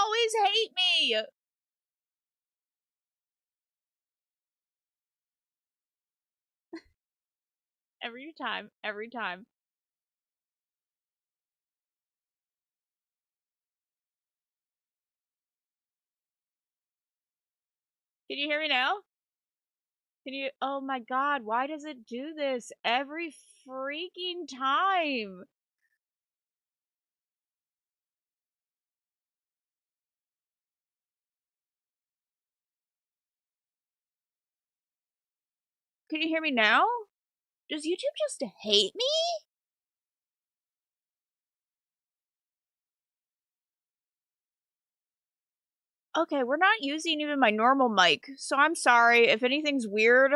always hate me? Every time, every time. Can you hear me now? Can you? Oh my god, why does it do this every freaking time? Can you hear me now? Does YouTube just hate me? Okay, we're not using even my normal mic, so I'm sorry if anything's weird.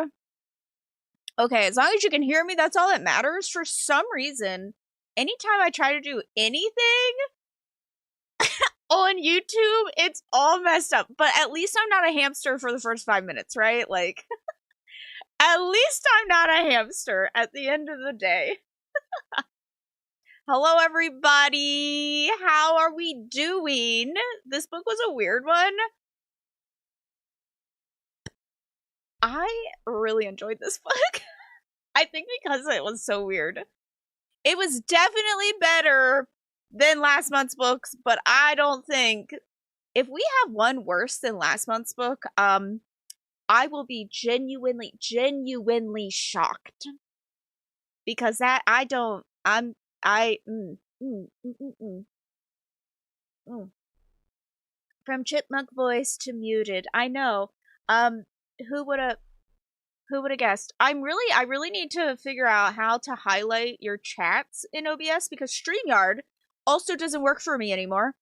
Okay, as long as you can hear me, that's all that matters. For some reason, anytime I try to do anything on YouTube, it's all messed up. But at least I'm not a hamster for the first 5 minutes, right? Like, at least I'm not a hamster at the end of the day. Hello, everybody. How are we doing? This book was a weird one. I really enjoyed this book. I think because it was so weird. It was definitely better than last month's books, but I don't think if we have one worse than last month's book, I will be genuinely shocked. Because that I don't I'm I mm, mm, mm, mm, mm, mm. From chipmunk voice to muted. I know. Um who would have who would have guessed? I really need to figure out how to highlight your chats in OBS because StreamYard also doesn't work for me anymore.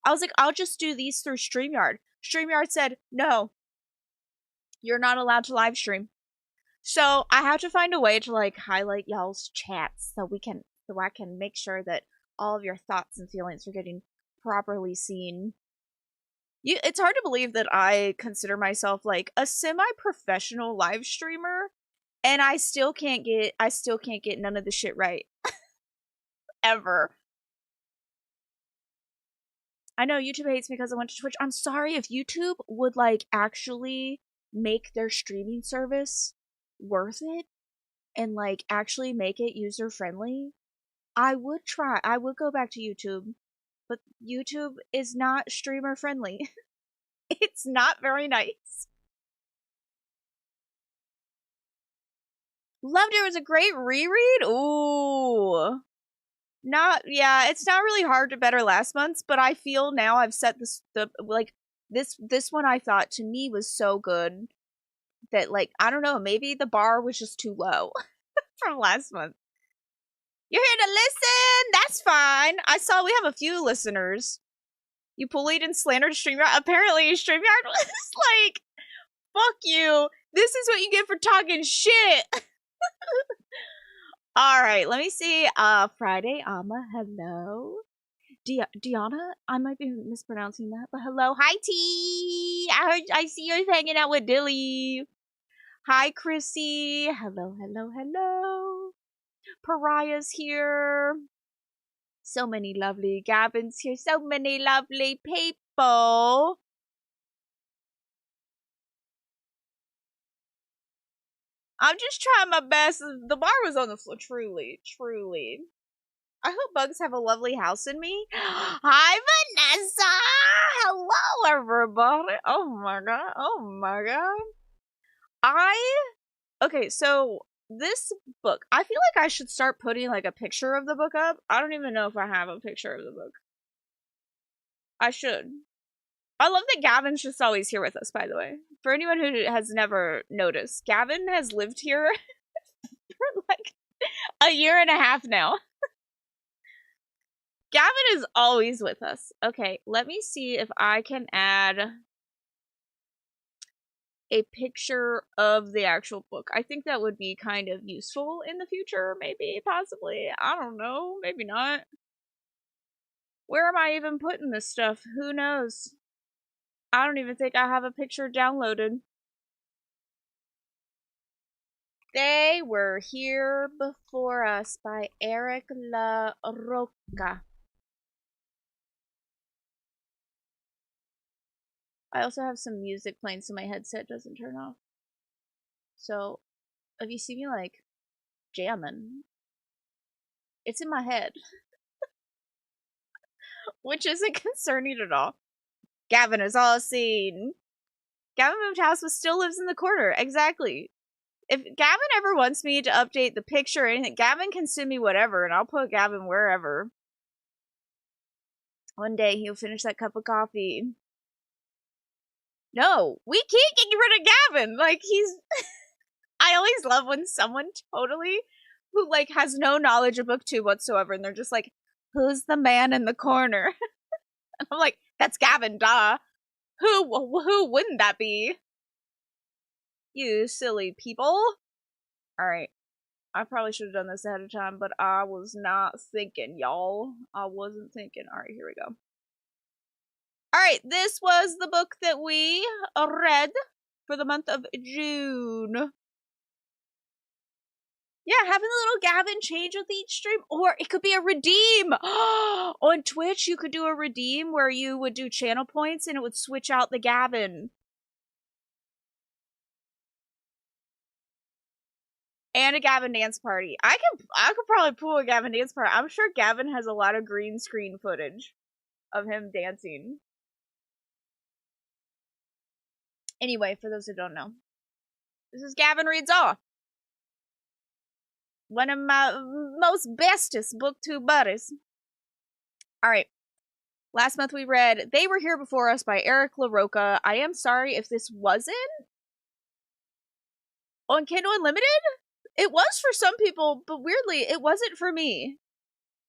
I was like, I'll just do these through StreamYard. StreamYard said, no, you're not allowed to live stream. So I have to find a way to like highlight y'all's chats so I can make sure that all of your thoughts and feelings are getting properly seen. It's hard to believe that I consider myself like a semi-professional live streamer and I still can't get none of the shit right. Ever. I know YouTube hates me because I went to Twitch. I'm sorry if YouTube would like actually make their streaming service worth it and like actually make it user friendly. I would try. I would go back to YouTube. But YouTube is not streamer friendly. It's not very nice. Loved it was a great reread. Ooh. Yeah, it's not really hard to better last month's, but I feel now I've set this one I thought to me was so good that like I don't know, maybe the bar was just too low from last month. You're here to listen. That's fine. I saw we have a few listeners. You bullied and slandered StreamYard. Apparently, StreamYard was like, fuck you. This is what you get for talking shit. Alright, let me see. Friday, Amma, hello. Diana? I might be mispronouncing that, but hello. Hi, T. I see you hanging out with Dilly. Hi, Chrissy. Hello. Pariah's here. So many lovely Gavin's here. So many lovely people. I'm just trying my best. The bar was on the floor. Truly. I hope bugs have a lovely house in me. Hi, Vanessa. Hello, everybody. Oh my god. Okay, so this book, I feel like I should start putting like a picture of the book up. I don't even know if I have a picture of the book. I should. I love that Gavin's just always here with us, by the way. For anyone who has never noticed, Gavin has lived here for like a year and a half now. Gavin is always with us. Okay, let me see if I can add a picture of the actual book. I think that would be kind of useful in the future, maybe, possibly. I don't know, maybe not. Where am I even putting this stuff? Who knows? I don't even think I have a picture downloaded. They Were Here Before Us by Eric LaRocca. I also have some music playing so my headset doesn't turn off. So, if you see me, like, jamming, it's in my head. Which isn't concerning at all. Gavin is all seen. Gavin moved house but still lives in the corner. Exactly. If Gavin ever wants me to update the picture or anything, Gavin can send me whatever and I'll put Gavin wherever. One day he'll finish that cup of coffee. No, we can't get rid of Gavin. Like, he's... I always love when someone totally, who, like, has no knowledge of book 2 whatsoever, and they're just like, who's the man in the corner? And I'm like, that's Gavin, duh. Who wouldn't that be? You silly people. Alright. I probably should have done this ahead of time, but I was not thinking, y'all. I wasn't thinking. Alright, here we go. Alright, this was the book that we read for the month of June. Yeah, having a little Gavin change with each stream. Or it could be a redeem. On Twitch, you could do a redeem where you would do channel points and it would switch out the Gavin. And a Gavin dance party. I could probably pull a Gavin dance party. I'm sure Gavin has a lot of green screen footage of him dancing. Anyway, for those who don't know, this is Gavin Reads All. One of my most bestest book 2 buddies. Alright. Last month we read They Were Here Before Us by Eric LaRocca. I am sorry if this wasn't on Kindle Unlimited. It was for some people, but weirdly, it wasn't for me.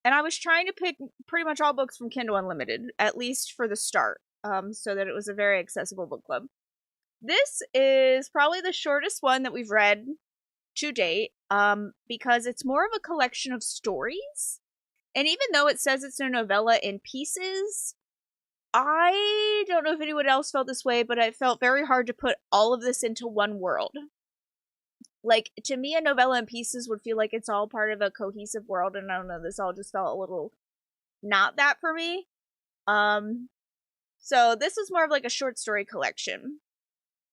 And I was trying to pick pretty much all books from Kindle Unlimited, at least for the start, so that it was a very accessible book club. This is probably the shortest one that we've read to date, because it's more of a collection of stories. And even though it says it's a novella in pieces, I don't know if anyone else felt this way, but it felt very hard to put all of this into one world. Like, to me, a novella in pieces would feel like it's all part of a cohesive world, and I don't know, this all just felt a little not that for me. So this was more of like a short story collection.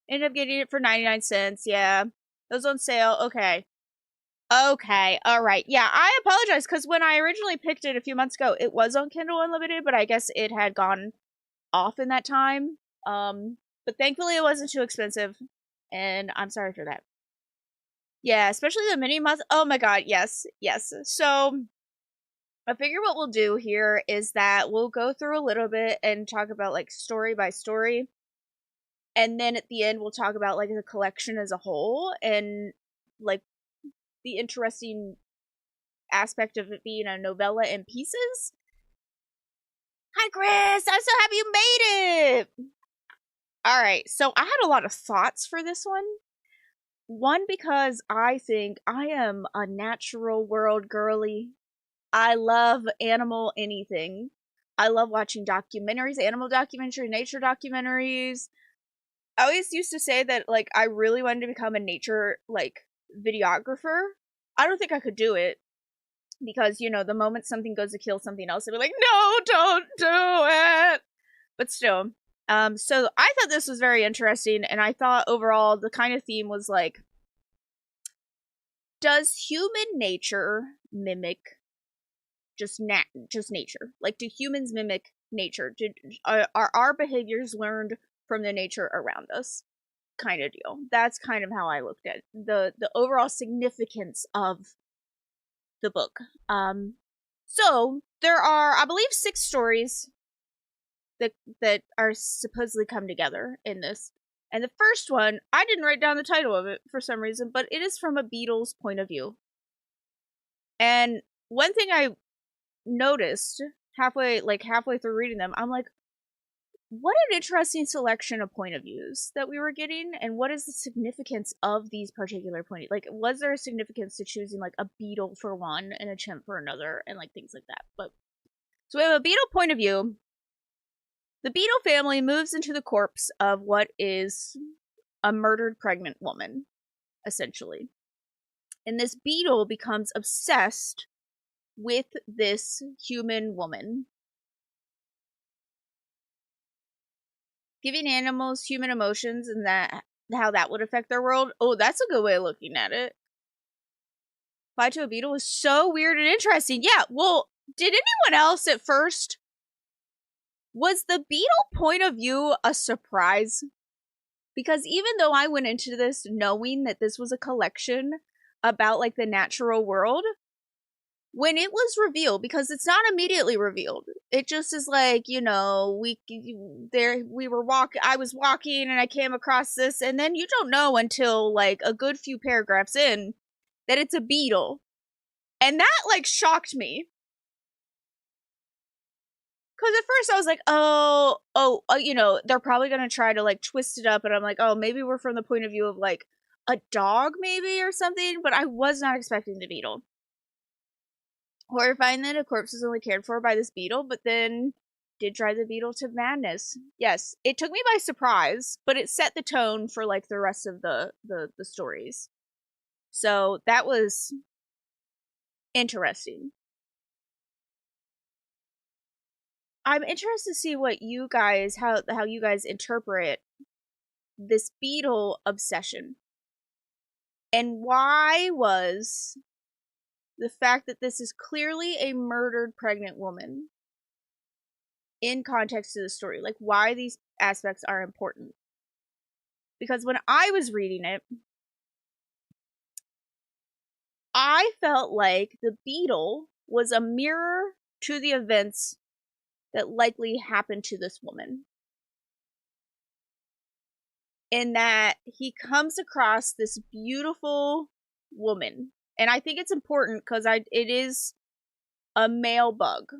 Ended up getting it for 99 cents, yeah. It was on sale, okay. Okay, alright. Yeah, I apologize, because when I originally picked it a few months ago, it was on Kindle Unlimited, but I guess it had gone off in that time. But thankfully it wasn't too expensive, and I'm sorry for that. Yeah, especially the mini month. Oh my god, yes, yes. So, I figure what we'll do here is that we'll go through a little bit and talk about, like, story by story. And then at the end, we'll talk about, like, the collection as a whole and, like, the interesting aspect of it being a novella in pieces. Hi, Chris! I'm so happy you made it! Alright, so I had a lot of thoughts for this one. One, because I think I am a natural world girly. I love animal anything. I love watching documentaries, animal documentary, nature documentaries. I always used to say that, like, I really wanted to become a nature, like, videographer. I don't think I could do it. Because, you know, the moment something goes to kill something else, I'd be like, no, don't do it! But still. So I thought this was very interesting, and I thought overall the kind of theme was like, does human nature mimic just nature? Like, do humans mimic nature? Are our behaviors learned from the nature around us? Kind of deal. That's kind of how I looked at the overall significance of the book. So there are, I believe, 6 stories that are supposedly come together in this. And the first one, I didn't write down the title of it for some reason, but it is from a beetle's point of view. And one thing I noticed halfway through reading them, I'm like, what an interesting selection of point of views that we were getting, and what is the significance of these particular point? Like, was there a significance to choosing like a beetle for one and a chimp for another, and like things like that? But so we have a beetle point of view. The beetle family moves into the corpse of what is a murdered pregnant woman, essentially. And this beetle becomes obsessed with this human woman. Giving animals human emotions and that how that would affect their world. Oh, that's a good way of looking at it. Fly to a beetle was so weird and interesting. Yeah, well, did anyone else at first? Was the beetle point of view a surprise? Because even though I went into this knowing that this was a collection about like the natural world, when it was revealed, because it's not immediately revealed, it just is like, you know, I was walking and I came across this, and then you don't know until like a good few paragraphs in that it's a beetle. And that like shocked me. Because at first I was like, you know, they're probably going to try to like twist it up. And I'm like, oh, maybe we're from the point of view of like a dog maybe or something. But I was not expecting the beetle. Horrifying that a corpse is only cared for by this beetle, but then did drive the beetle to madness. Yes, it took me by surprise, but it set the tone for like the rest of the stories. So that was interesting. I'm interested to see what you guys how you guys interpret this beetle obsession. And why was the fact that this is clearly a murdered pregnant woman in context to the story, like why these aspects are important. Because when I was reading it, I felt like the beetle was a mirror to the events that likely happened to this woman. In that he comes across this beautiful woman. And I think it's important because it is a male bug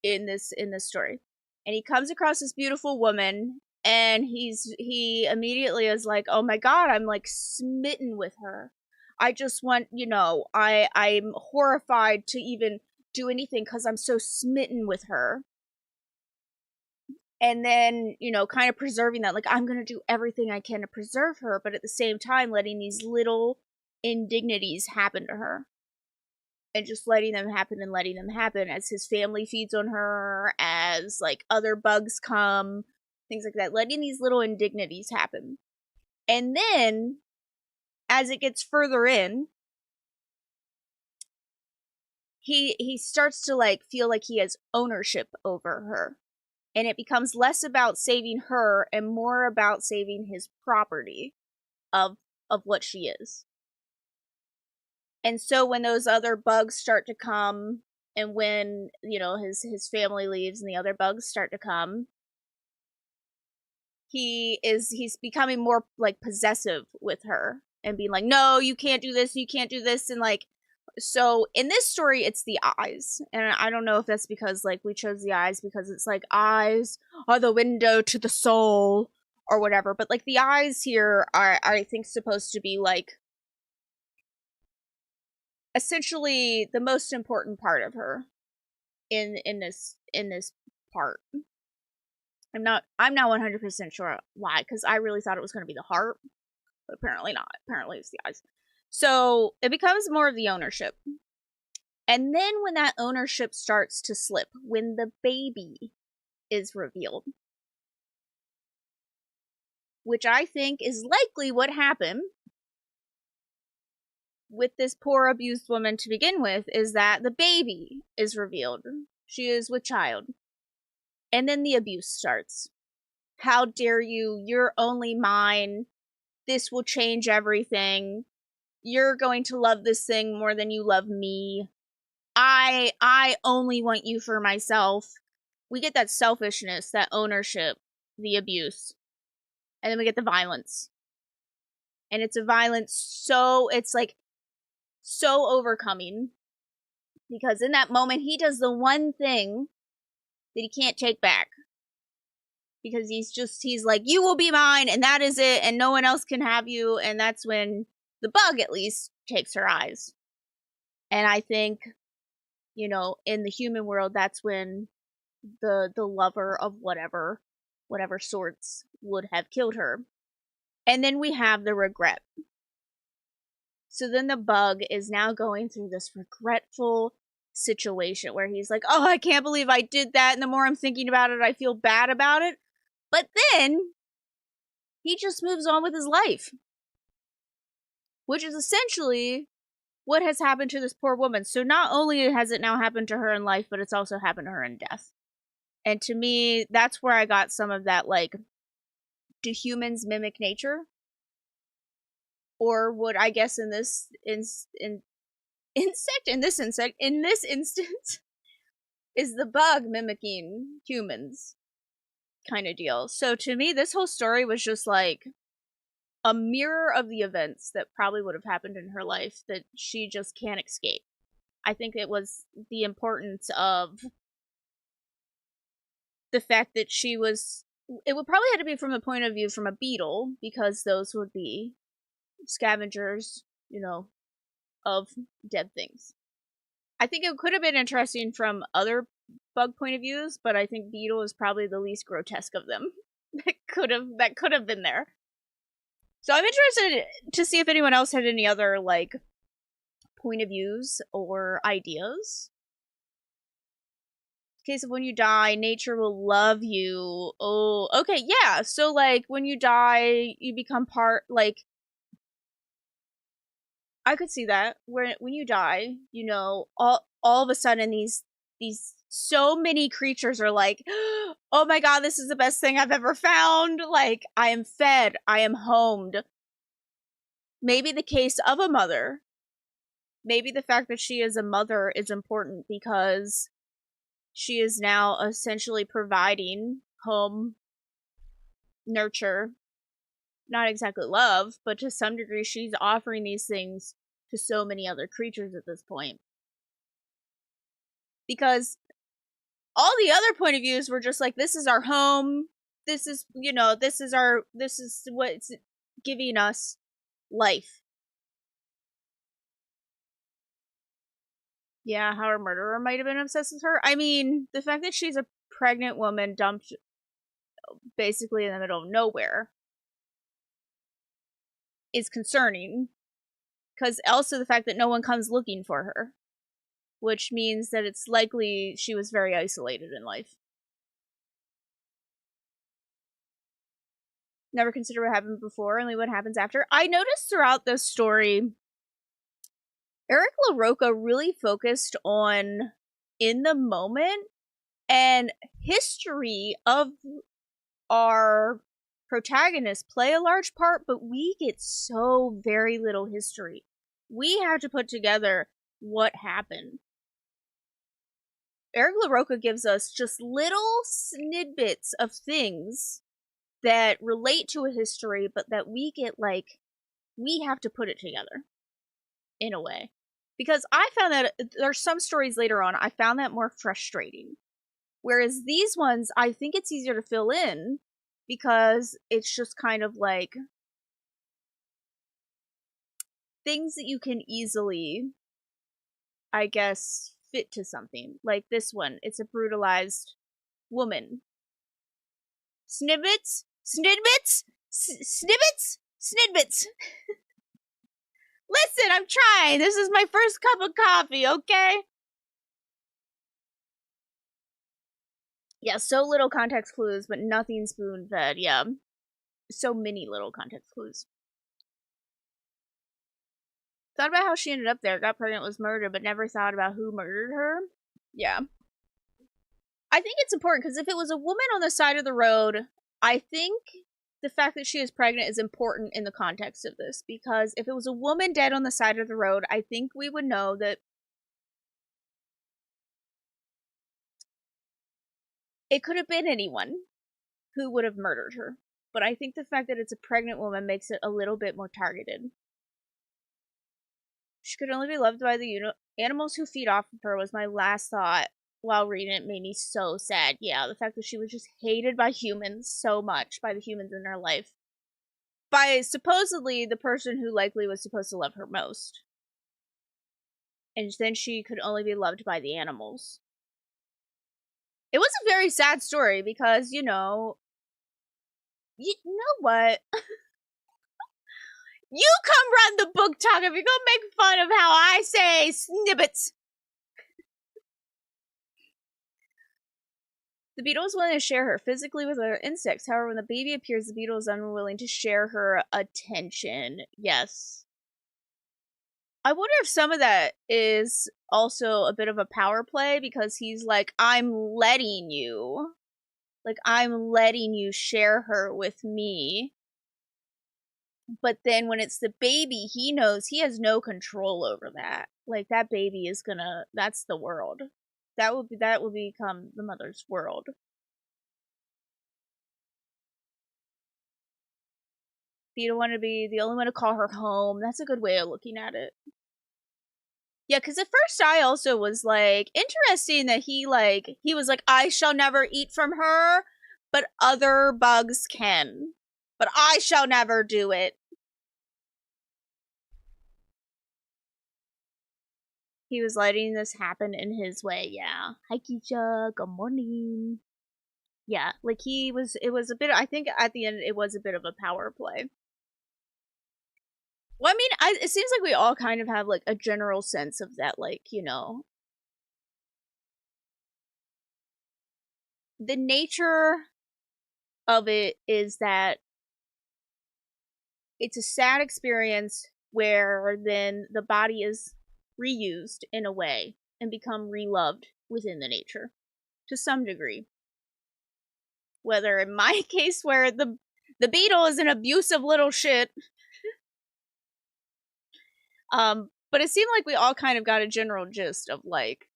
in this story. And he comes across this beautiful woman, and he immediately is like, oh my god, I'm like smitten with her. I just want, you know, I'm horrified to even do anything because I'm so smitten with her. And then, you know, kind of preserving that, like, I'm gonna do everything I can to preserve her, but at the same time letting these little indignities happen to her. And just letting them happen and letting them happen as his family feeds on her, as like other bugs come, things like that, letting these little indignities happen. And then as it gets further in, he starts to like feel like he has ownership over her, and it becomes less about saving her and more about saving his property of what she is. And so when those other bugs start to come, and when, you know, his family leaves and the other bugs start to come, he's becoming more like possessive with her and being like, no, you can't do this, you can't do this. And like, so in this story it's the eyes, and I don't know if that's because like we chose the eyes because it's like eyes are the window to the soul or whatever, but like the eyes here are I think supposed to be like essentially the most important part of her in this part. I'm not 100% sure why, because I really thought it was going to be the heart, but apparently not. Apparently it's the eyes. So it becomes more of the ownership. And then when that ownership starts to slip, when the baby is revealed, which I think is likely what happened with this poor abused woman to begin with, is that the baby is revealed. She is with child. And then the abuse starts. How dare you? You're only mine. This will change everything. You're going to love this thing more than you love me. I only want you for myself. We get that selfishness, that ownership, the abuse. And then we get the violence. And it's a violence so, it's like so overcoming. Because in that moment, he does the one thing that he can't take back. Because he's like, you will be mine, and that is it, and no one else can have you. And that's when the bug, at least, takes her eyes. And I think, you know, in the human world, that's when the lover of whatever sorts would have killed her. And then we have the regret. So then the bug is now going through this regretful situation where he's like, oh, I can't believe I did that, and the more I'm thinking about it, I feel bad about it. But then he just moves on with his life, which is essentially what has happened to this poor woman. So not only has it now happened to her in life, but it's also happened to her in death. And to me, that's where I got some of that, like, do humans mimic nature? Or would, I guess, in this instance, is the bug mimicking humans kind of deal. So to me, this whole story was just like a mirror of the events that probably would have happened in her life that she just can't escape. I think it was the importance of the fact that she was, it would probably have to be from the point of view from a beetle, because those would be scavengers, of dead things. I think it could have been interesting from other bug point of views, but I think beetle is probably the least grotesque of them that could have been there. So I'm interested to see if anyone else had any other, like, point of views or ideas. In case of when you die, nature will love you. Oh, okay, yeah. So, like, when you die, you become part, like, I could see that. When you die, all of a sudden these so many creatures are like, oh my god, this is the best thing I've ever found. Like, I am fed, I am homed. Maybe the case of a mother. Maybe the fact that she is a mother is important because she is now essentially providing home, nurture, not exactly love, but to some degree she's offering these things to so many other creatures at this point. Because all the other point of views were just like, this is our home, this is what's giving us life. Yeah, how her murderer might have been obsessed with her. I mean, the fact that she's a pregnant woman dumped basically in the middle of nowhere is concerning. Because also the fact that no one comes looking for her, which means that it's likely she was very isolated in life. Never consider what happened before, only what happens after. I noticed throughout this story, Eric LaRocca really focused on in the moment and history of our protagonists play a large part, but we get so very little history. We have to put together what happened. Eric LaRocca gives us just little snippets of things that relate to a history, but that we get, like, we have to put it together in a way. Because I found that there's some stories later on, I found that more frustrating. Whereas these ones, I think it's easier to fill in because it's just kind of like things that you can easily, I guess, fit to something. Like this one, it's a brutalized woman. Snippets? Snidbits? Snippets? Snidbits. Listen, I'm trying. This is my first cup of coffee, okay? Yeah, so little context clues, but nothing spoon-fed, yeah. So many little context clues. Thought about how she ended up there, got pregnant, was murdered, but never thought about who murdered her. Yeah. I think it's important, because if it was a woman on the side of the road, I think the fact that she is pregnant is important in the context of this, because if it was a woman dead on the side of the road, I think we would know that it could have been anyone who would have murdered her. But I think the fact that it's a pregnant woman makes it a little bit more targeted. She could only be loved by the animals who feed off of her was my last thought while reading it. Made me so sad. Yeah, the fact that she was just hated by humans so much, by the humans in her life. By supposedly the person who likely was supposed to love her most. And then she could only be loved by the animals. It was a very sad story because, you know what? You come run the book talk if you're gonna make fun of how I say snippets. The beetle is willing to share her physically with other insects. However, when the baby appears, the beetle is unwilling to share her attention. Yes. I wonder if some of that is also a bit of a power play because he's like, I'm letting you. Like, I'm letting you share her with me. But then when it's the baby, he knows he has no control over that. Like, that baby is gonna, that's the world. That will become the mother's world. You don't want to be the only one to call her home. That's a good way of looking at it. Yeah, because at first I also was like, interesting that he was like, I shall never eat from her, but other bugs can. But I shall never do it. He was letting this happen in his way, yeah. Hi, Keisha. Good morning. Yeah, like it was a bit, I think at the end it was a bit of a power play. Well, I mean, it seems like we all kind of have, like, a general sense of that, like, you know. The nature of it is that it's a sad experience where then the body is reused in a way and become reloved within the nature to some degree. Whether in my case where the beetle is an abusive little shit, but it seemed like we all kind of got a general gist of, like,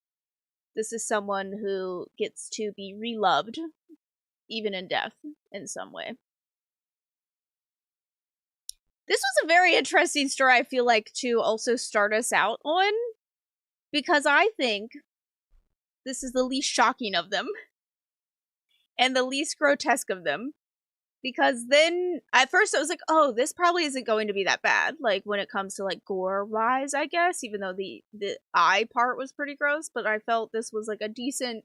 this is someone who gets to be reloved even in death in some way. This was a very interesting story, I feel like, to also start us out on, because I think this is the least shocking of them and the least grotesque of them. Because then, at first I was like, oh, this probably isn't going to be that bad, like, when it comes to, like, gore-wise, I guess, even though the eye part was pretty gross, but I felt this was, like, a decent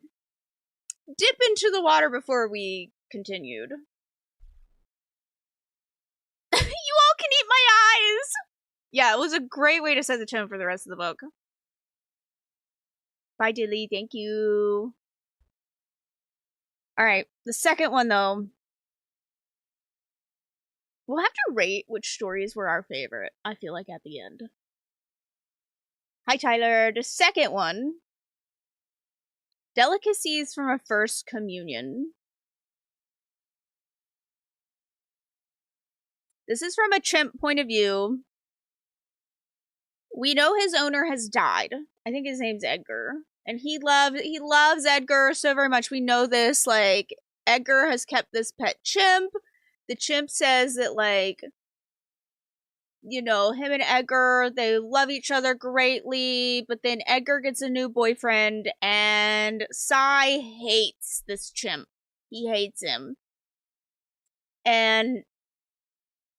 dip into the water before we continued. You all can eat my eyes! Yeah, it was a great way to set the tone for the rest of the book. Bye, Dilly. Thank you. Alright, the second one, though. We'll have to rate which stories were our favorite, I feel like, at the end. Hi, Tyler. The second one. Delicacies from a First Communion. This is from a chimp point of view. We know his owner has died. I think his name's Edgar. And he loves Edgar so very much. We know this. Like, Edgar has kept this pet chimp. The chimp says that, like, you know, him and Edgar, they love each other greatly, but then Edgar gets a new boyfriend, and Sai hates this chimp. He hates him. And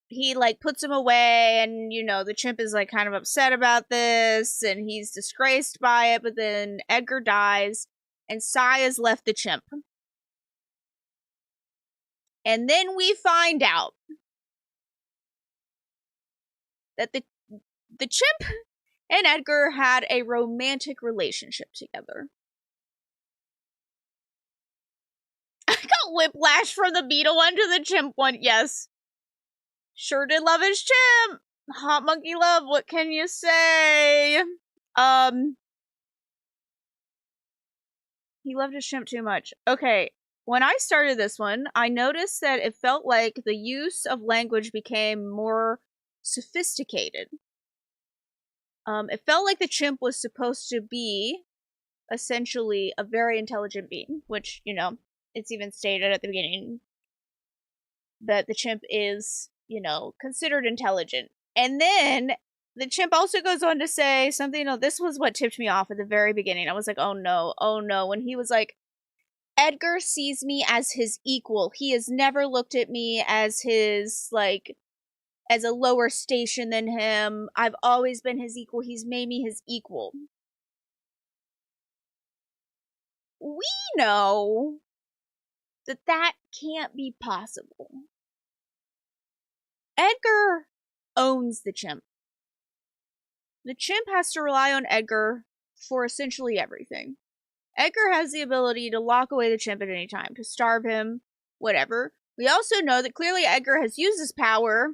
he, like, puts him away, and, you know, the chimp is, like, kind of upset about this, and he's disgraced by it, but then Edgar dies, and Sai has left the chimp. And then we find out that the chimp and Edgar had a romantic relationship together. I got whiplash from the beetle one to the chimp one, yes. Sure did love his chimp. Hot monkey love, what can you say? He loved his chimp too much. Okay, when I started this one, I noticed that it felt like the use of language became more sophisticated. It felt like the chimp was supposed to be essentially a very intelligent being, which, you know, it's even stated at the beginning that the chimp is, you know, considered intelligent. And then the chimp also goes on to say something, you know, this was what tipped me off at the very beginning. I was like, oh no, when he was like, Edgar sees me as his equal. He has never looked at me as his, like, as a lower station than him. I've always been his equal. He's made me his equal. We know that that can't be possible. Edgar owns the chimp. The chimp has to rely on Edgar for essentially everything. Edgar has the ability to lock away the chimp at any time, to starve him, whatever. We also know that clearly Edgar has used his power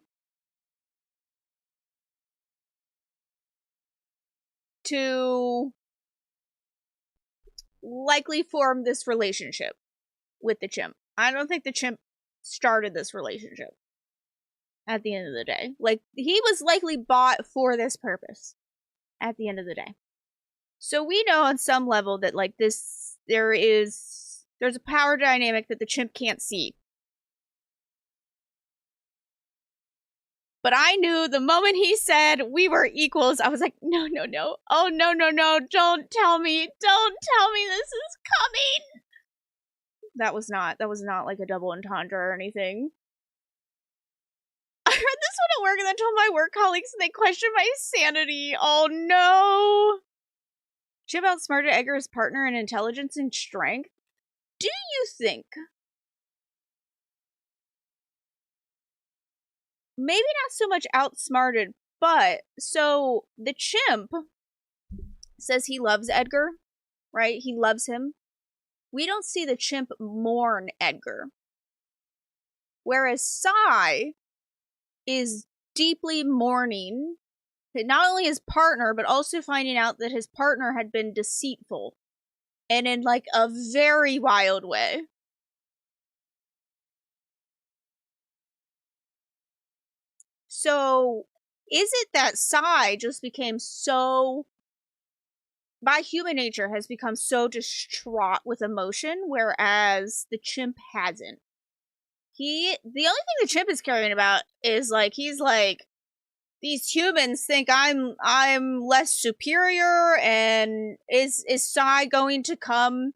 to likely form this relationship with the chimp. I don't think the chimp started this relationship at the end of the day. Like, he was likely bought for this purpose at the end of the day. So we know on some level that, like, there's a power dynamic that the chimp can't see. But I knew the moment he said we were equals, I was like, no, no, no. Oh, no, no, no. Don't tell me. Don't tell me this is coming. That was not like a double entendre or anything. I heard this one at work and then told my work colleagues and they questioned my sanity. Oh, no. Chimp outsmarted Edgar's partner in intelligence and strength. Do you think maybe not so much outsmarted, but so the chimp says he loves Edgar, right? He loves him. We don't see the chimp mourn Edgar. Whereas Sai is deeply mourning not only his partner, but also finding out that his partner had been deceitful. And in, like, a very wild way. So, is it that Sai just became so, by human nature, has become so distraught with emotion, whereas the chimp hasn't? The only thing the chimp is caring about is, like, he's like, these humans think I'm less superior, and is Sai going to come?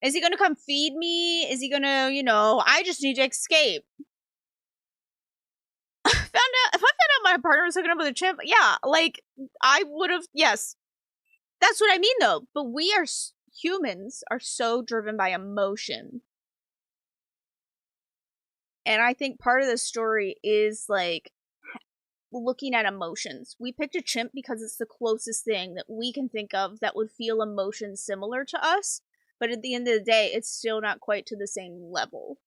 Is he gonna come feed me? Is he gonna, I just need to escape. If I found out my partner was hooking up with a chimp, yeah, like, I would have, yes. That's what I mean, though. But humans are so driven by emotion. And I think part of the story is, like, looking at emotions. We picked a chimp because it's the closest thing that we can think of that would feel emotions similar to us, but at the end of the day, it's still not quite to the same level.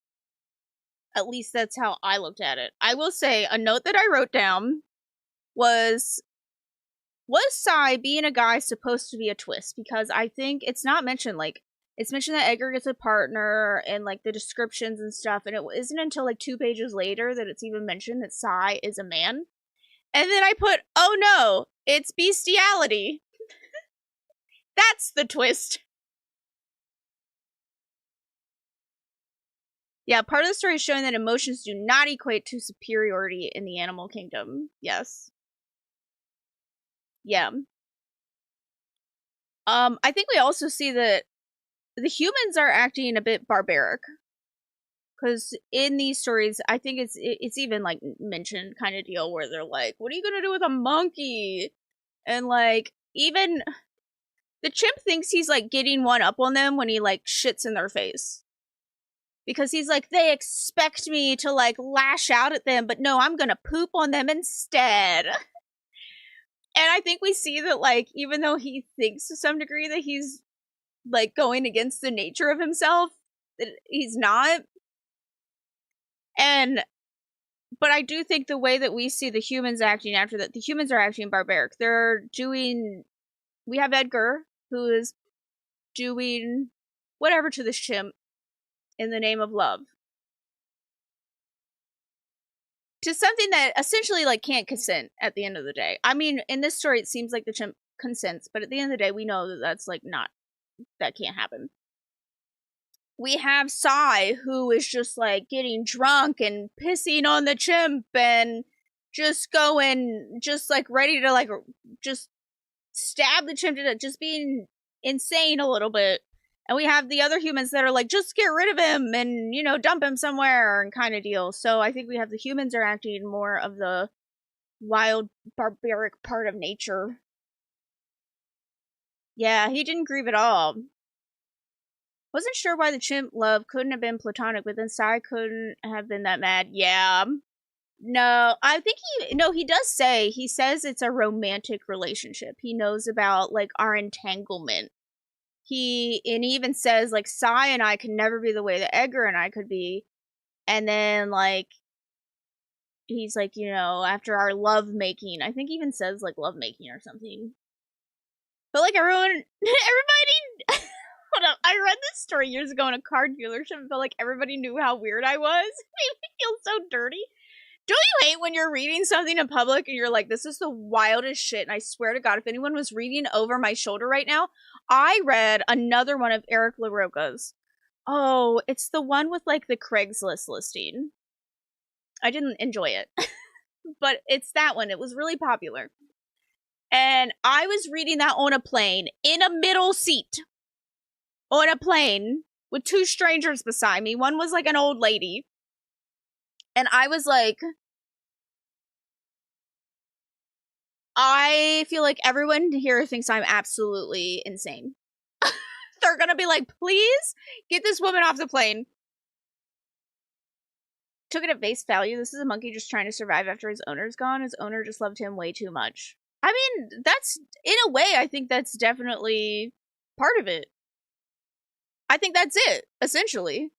At least that's how I looked at it. I will say, a note that I wrote down was Sai being a guy supposed to be a twist? Because I think it's not mentioned, like, it's mentioned that Edgar gets a partner and, like, the descriptions and stuff, and it isn't until, like, 2 pages later that it's even mentioned that Sai is a man. And then I put, oh no, it's bestiality. That's the twist. Yeah, part of the story is showing that emotions do not equate to superiority in the animal kingdom. Yes. Yeah. I think we also see that the humans are acting a bit barbaric. Because in these stories, I think it's even, like, mentioned kind of deal where they're like, what are you gonna do with a monkey? And, like, even the chimp thinks he's, like, getting one up on them when he, like, shits in their face. Because he's like, they expect me to, like, lash out at them, but no, I'm gonna poop on them instead. And I think we see that, like, even though he thinks to some degree that he's, like, going against the nature of himself, that he's not. But I do think the way that we see the humans acting after that, the humans are acting barbaric. We have Edgar, who is doing whatever to this chimp in the name of love. To something that essentially, like, can't consent at the end of the day. I mean, in this story, it seems like the chimp consents, but at the end of the day, we know that that's, like, that can't happen. We have Sai, who is just, like, getting drunk and pissing on the chimp and just going, just, like, ready to, like, just stab the chimp to death, just being insane a little bit. And we have the other humans that are like, just get rid of him and, dump him somewhere and kind of deal. So I think we have the humans are acting more of the wild, barbaric part of nature. Yeah, he didn't grieve at all. Wasn't sure why the chimp love couldn't have been platonic, but then Sai couldn't have been that mad. Yeah. No, I think he says it's a romantic relationship. He knows about, like, our entanglement. he even says like Sai and I could never be the way that Edgar and I could be. And then like he's like, you know, after our love making, I think he even says like love making or something. But like everybody hold up, I read this story years ago in a car dealership and felt like everybody knew how weird I was. It made me feel so dirty. Don't you hate when you're reading something in public and you're like, this is the wildest shit? And I swear to God, if anyone was reading over my shoulder right now, I read another one of Eric LaRocca's. Oh, it's the one with like the Craigslist listing. I didn't enjoy it, but it's that one. It was really popular. And I was reading that on a plane in a middle seat on a plane with two strangers beside me. One was like an old lady. And I was like, I feel like everyone here thinks I'm absolutely insane. They're gonna be like, please get this woman off the plane. Took it at face value. This is a monkey just trying to survive after his owner's gone. His owner just loved him way too much. I mean, that's, in a way, I think that's definitely part of it. I think that's it, essentially.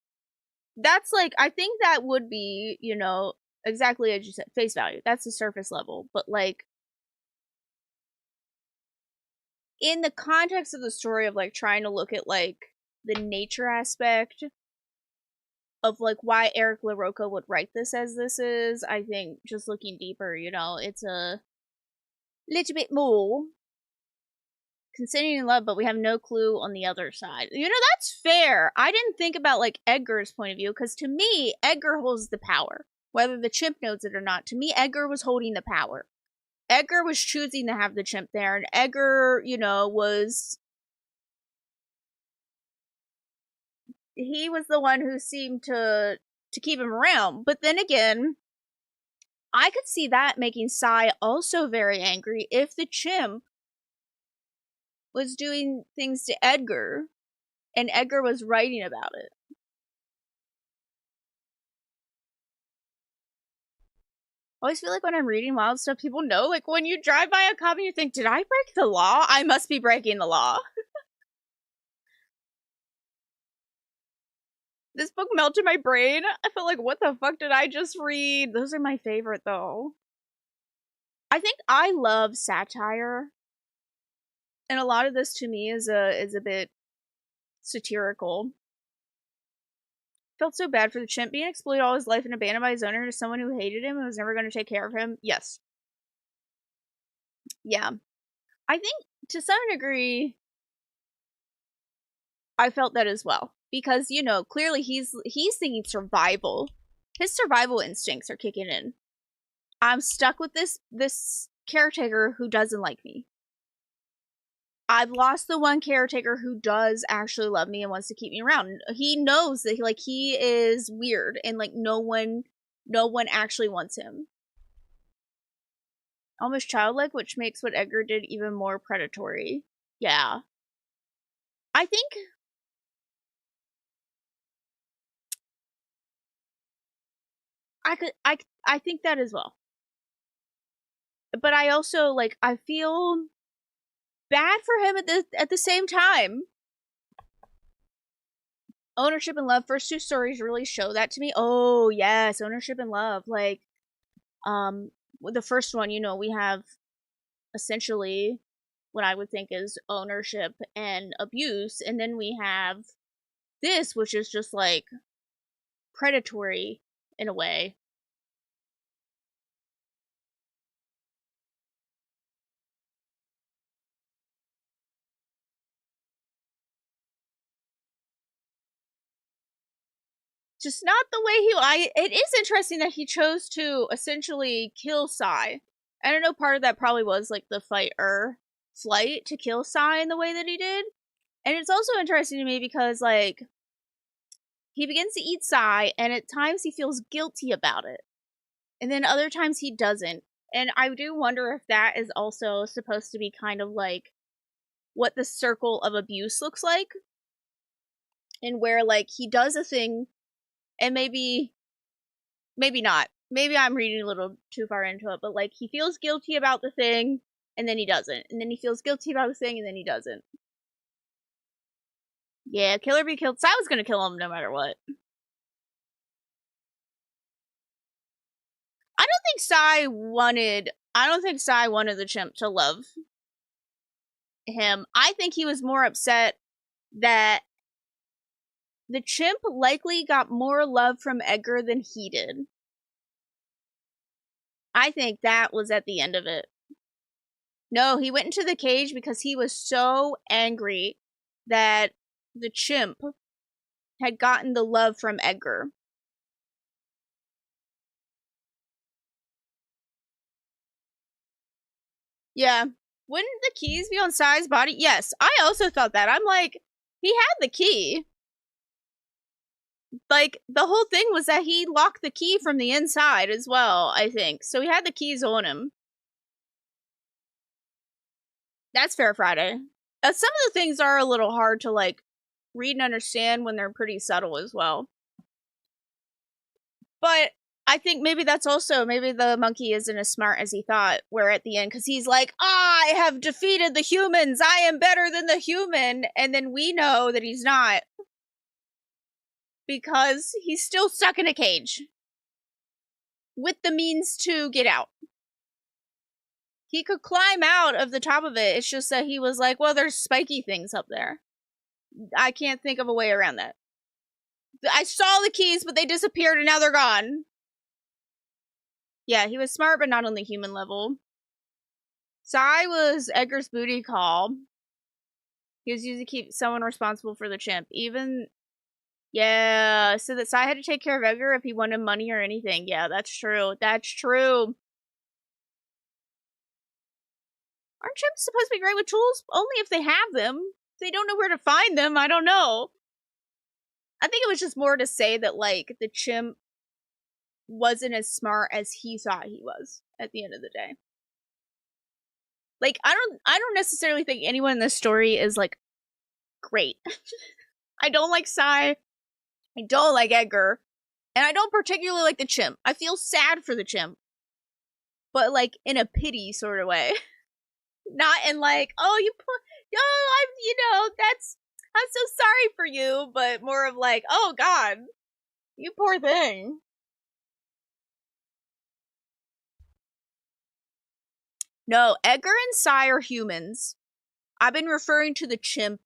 That's like, I think that would be, you know, exactly as you said, face value. That's the surface level. But like, in the context of the story of like trying to look at like the nature aspect of like why Eric LaRocca would write this as this is, I think just looking deeper, you know, it's a little bit more consenting in love, but we have no clue on the other side. You know, that's fair. I didn't think about like Edgar's point of view, because to me, Edgar holds the power. Whether the chimp knows it or not, to me, Edgar was holding the power. Edgar was choosing to have the chimp there, and Edgar, you know, he was the one who seemed to keep him around. But then again, I could see that making Sai also very angry if the chimp was doing things to Edgar and Edgar was writing about it. I always feel like when I'm reading wild stuff, people know, like when you drive by a cop and you think, did I break the law? I must be breaking the law. This book melted my brain. I felt like, what the fuck did I just read? Those are my favorite, though. I think I love satire. And a lot of this to me is a bit satirical. Felt so bad for the chimp being exploited all his life and abandoned by his owner to someone who hated him and was never going to take care of him. Yes. Yeah. I think to some degree I felt that as well. Because, you know, clearly he's thinking survival. His survival instincts are kicking in. I'm stuck with this caretaker who doesn't like me. I've lost the one caretaker who does actually love me and wants to keep me around. He knows that he is weird and like no one actually wants him. Almost childlike, which makes what Edgar did even more predatory. Yeah. I think I think that as well. But I also like I feel bad for him at the same time. Ownership and love. First two stories really show that to me. Oh yes, ownership and love. Like, the first one, you know, we have essentially what I would think is ownership and abuse, and then we have this, which is just like predatory in a way. Just not the way it is interesting that he chose to essentially kill Sai. I don't know, part of that probably was like the flight to kill Sai in the way that he did. And it's also interesting to me because like he begins to eat Sai and at times he feels guilty about it. And then other times he doesn't. And I do wonder if that is also supposed to be kind of like what the circle of abuse looks like. And where like he does a thing and maybe not. Maybe I'm reading a little too far into it, but like he feels guilty about the thing and then he doesn't. And then he feels guilty about the thing and then he doesn't. Yeah, kill or be killed. Sai was gonna kill him no matter what. I don't think Sai wanted the chimp to love him. I think he was more upset that the chimp likely got more love from Edgar than he did. I think that was at the end of it. No, he went into the cage because he was so angry that the chimp had gotten the love from Edgar. Yeah. Wouldn't the keys be on Sai's body? Yes, I also thought that. I'm like, he had the key. Like, the whole thing was that he locked the key from the inside as well, I think. So he had the keys on him. That's fair, Friday. Some of the things are a little hard to, like, read and understand when they're pretty subtle as well. But I think maybe that's also, maybe the monkey isn't as smart as he thought, where at the end, because he's like, I have defeated the humans, I am better than the human, and then we know that he's not. Because he's still stuck in a cage. With the means to get out. He could climb out of the top of it, it's just that he was like, well, there's spiky things up there. I can't think of a way around that. I saw the keys, but they disappeared and now they're gone. Yeah, he was smart, but not on the human level. Sai was Edgar's booty call. He was used to keep someone responsible for the chimp. Even, yeah, so that Sai had to take care of Edgar if he wanted money or anything. Yeah, that's true. That's true. Aren't chimps supposed to be great with tools? Only if they have them. If they don't know where to find them, I don't know. I think it was just more to say that, like, the chimp wasn't as smart as he thought he was at the end of the day. Like, I don't necessarily think anyone in this story is, like, great. I don't like Sai. I don't like Edgar. And I don't particularly like the chimp. I feel sad for the chimp. But, like, in a pity sort of way. Not in, like, oh, I'm so sorry for you. But more of, like, oh, God. You poor thing. No, Edgar and Sai are humans. I've been referring to the chimp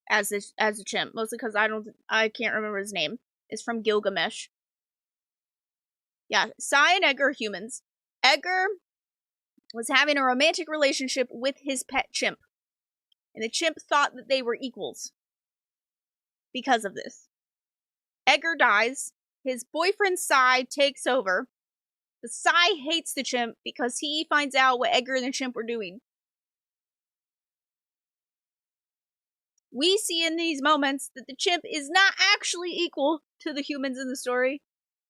as a chimp, mostly because I can't remember his name. It's from Gilgamesh. Yeah, Sai and Edgar are humans. Edgar was having a romantic relationship with his pet chimp, and the chimp thought that they were equals because of this. Edgar dies. His boyfriend Sai takes over. The Sai hates the chimp because he finds out what Edgar and the chimp were doing. We see in these moments that the chimp is not actually equal to the humans in the story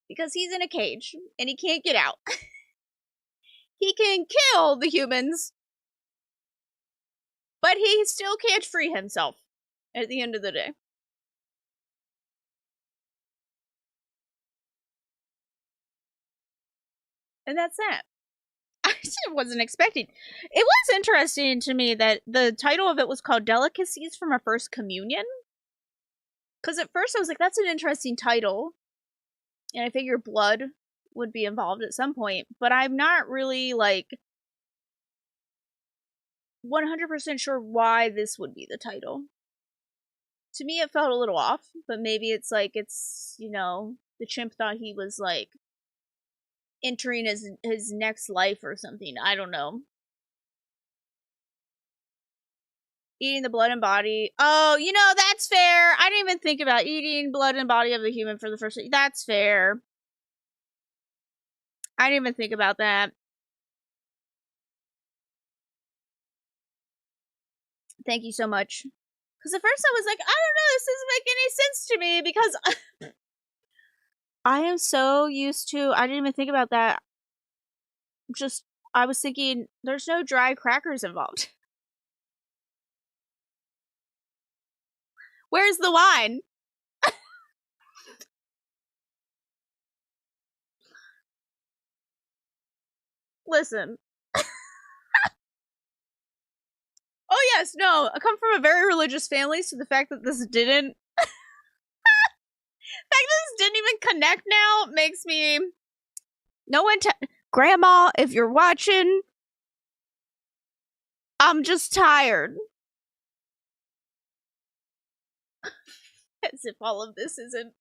because he's in a cage and he can't get out. He can kill the humans, but he still can't free himself at the end of the day. And that's that. I just wasn't expecting. It was interesting to me that the title of it was called Delicacies from a First Communion. Because at first I was like, that's an interesting title. And I figured blood would be involved at some point. But I'm not really, like, 100% sure why this would be the title. To me, it felt a little off. But maybe it's like, the chimp thought he was, like, entering his next life or something. I don't know. Eating the blood and body. Oh, that's fair. I didn't even think about eating blood and body of the human for the first time. That's fair. I didn't even think about that. Thank you so much. Because at first I was like, I don't know, this doesn't make any sense to me because I am so used to, I didn't even think about that. I was thinking, there's no dry crackers involved. Where's the wine? Listen. Oh yeah, Yes, no, I come from a very religious family, so the fact that this didn't even connect now makes me no one Grandma, if you're watching, I'm just tired. As if all of this isn't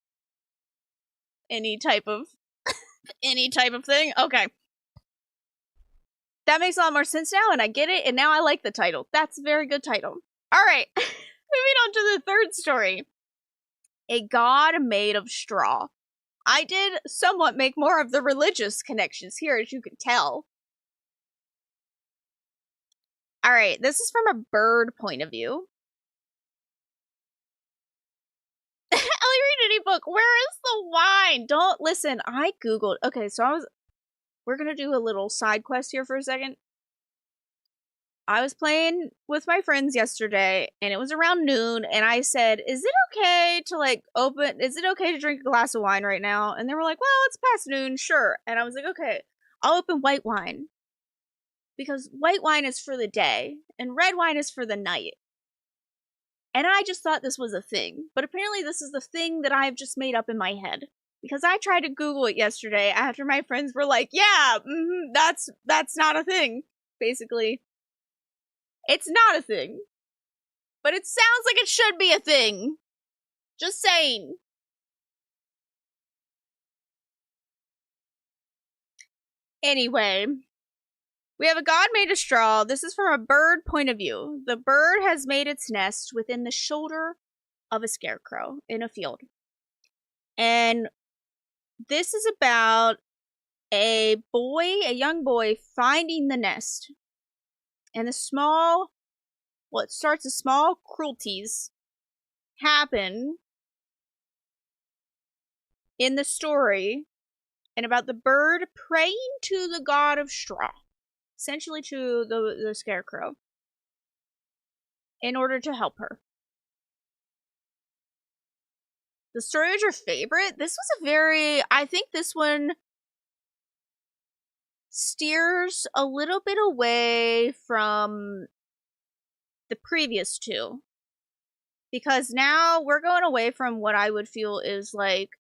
any type of thing. Okay. That makes a lot more sense now, and I get it, and now I like the title. That's a very good title. Alright. Moving on to the third story. A god made of straw. I did somewhat make more of the religious connections here, as you can tell. Alright, this is from a bird point of view. Ellie, read any book. Where is the wine? Don't listen. I googled. Okay, so we're gonna do a little side quest here for a second. I was playing with my friends yesterday, and it was around noon, and I said, is it okay to drink a glass of wine right now? And they were like, well, it's past noon, sure. And I was like, okay, I'll open white wine. Because white wine is for the day, and red wine is for the night. And I just thought this was a thing. But apparently this is the thing that I've just made up in my head. Because I tried to Google it yesterday after my friends were like, yeah, that's not a thing, basically. It's not a thing. But it sounds like it should be a thing. Just saying. Anyway, we have a god made of straw. This is from a bird point of view. The bird has made its nest within the shoulder of a scarecrow in a field. And this is about a young boy finding the nest. And it starts as small cruelties happen in the story, and about the bird praying to the god of straw, essentially to the scarecrow, in order to help her. The story was your favorite? This was I think this one steers a little bit away from the previous two. Because now we're going away from what I would feel is like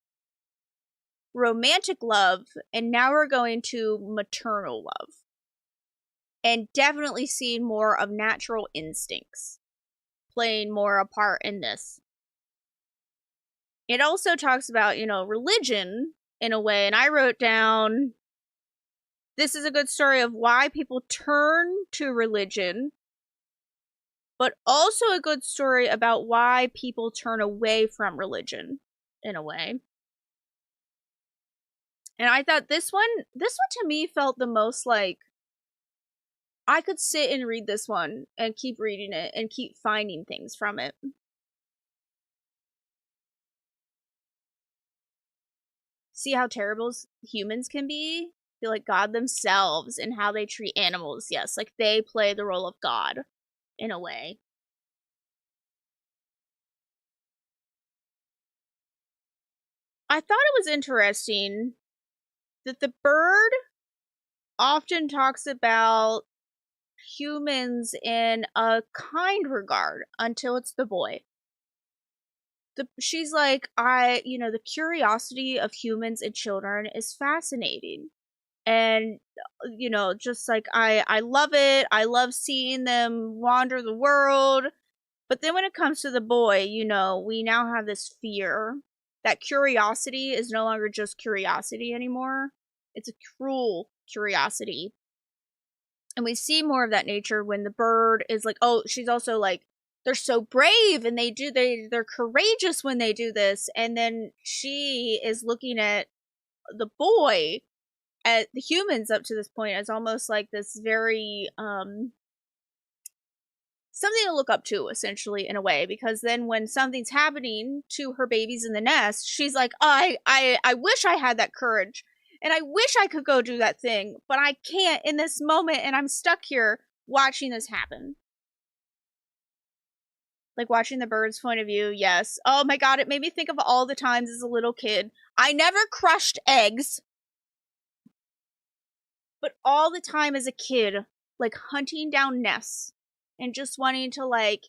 romantic love, and now we're going to maternal love. And definitely seeing more of natural instincts playing more a part in this. It also talks about, religion in a way, and I wrote down, this is a good story of why people turn to religion, but also a good story about why people turn away from religion, in a way. And I thought this one to me felt the most like, I could sit and read this one and keep reading it and keep finding things from it. See how terrible humans can be? Feel like God themselves and how they treat animals. Yes, like they play the role of God in a way. I thought it was interesting that the bird often talks about humans in a kind regard until it's the boy. She's like, the curiosity of humans and children is fascinating. And, just like, I love it. I love seeing them wander the world. But then when it comes to the boy, we now have this fear. That curiosity is no longer just curiosity anymore. It's a cruel curiosity. And we see more of that nature when the bird is like, oh, she's also like, they're so brave and they're courageous when they do this. And then she is looking at the boy, at the humans up to this point, as almost like this very, something to look up to, essentially, in a way. Because then when something's happening to her babies in the nest, she's like, I wish I had that courage. And I wish I could go do that thing, but I can't in this moment, and I'm stuck here watching this happen. Like, watching the bird's point of view, yes. Oh my god, it made me think of all the times as a little kid. I never crushed eggs. But all the time as a kid, like, hunting down nests and just wanting to, like,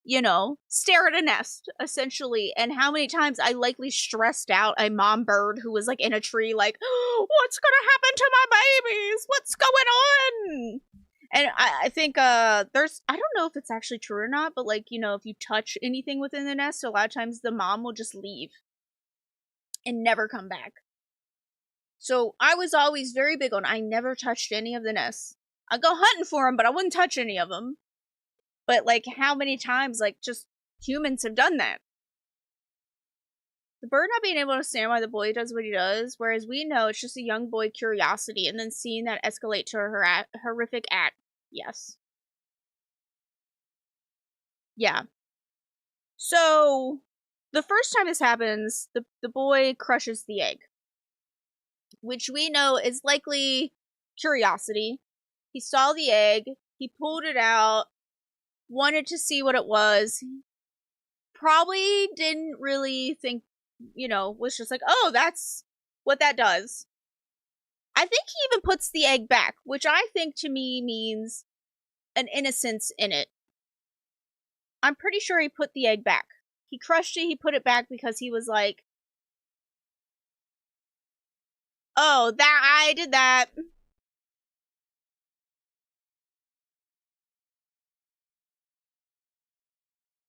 you know, stare at a nest, essentially. And how many times I likely stressed out a mom bird who was, like, in a tree, like, oh, what's gonna happen to my babies? What's going on? And I think there's, I don't know if it's actually true or not, but, like, you know, if you touch anything within the nest, a lot of times the mom will just leave and never come back. So I was always very big on, I never touched any of the nests. I'd go hunting for them, but I wouldn't touch any of them. But, like, how many times, like, just humans have done that? The bird not being able to stand why the boy does what he does, whereas we know it's just a young boy curiosity, and then seeing that escalate to a horrific act. Yes. Yeah. So, the first time this happens, the boy crushes the egg, which we know is likely curiosity. He saw the egg, he pulled it out, wanted to see what it was, probably didn't really think, you know, was just like, oh, that's what that does. I think he even puts the egg back, which I think to me means an innocence in it. I'm pretty sure he put the egg back. He crushed it, he put it back because he was like, oh, that, I did that.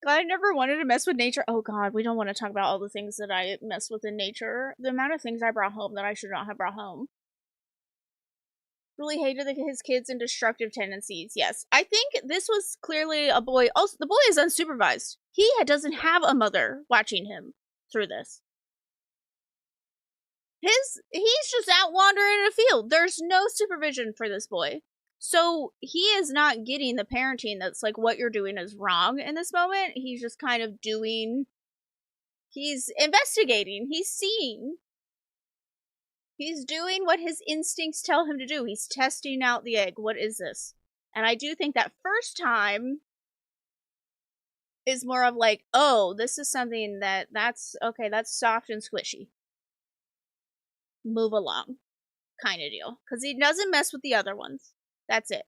God, I never wanted to mess with nature. Oh god, we don't want to talk about all the things that I mess with in nature. The amount of things I brought home that I should not have brought home. Really hated his kids and destructive tendencies. Yes, I think this was clearly a boy. Also, the boy is unsupervised. He doesn't have a mother watching him through this. He's just out wandering in a field. There's no supervision for this boy. So he is not getting the parenting that's like, what you're doing is wrong in this moment. He's just kind of he's investigating, he's seeing. He's doing what his instincts tell him to do. He's testing out the egg. What is this? And I do think that first time is more of like, oh, this is something that's okay, that's soft and squishy. Move along kind of deal. Because he doesn't mess with the other ones. That's it.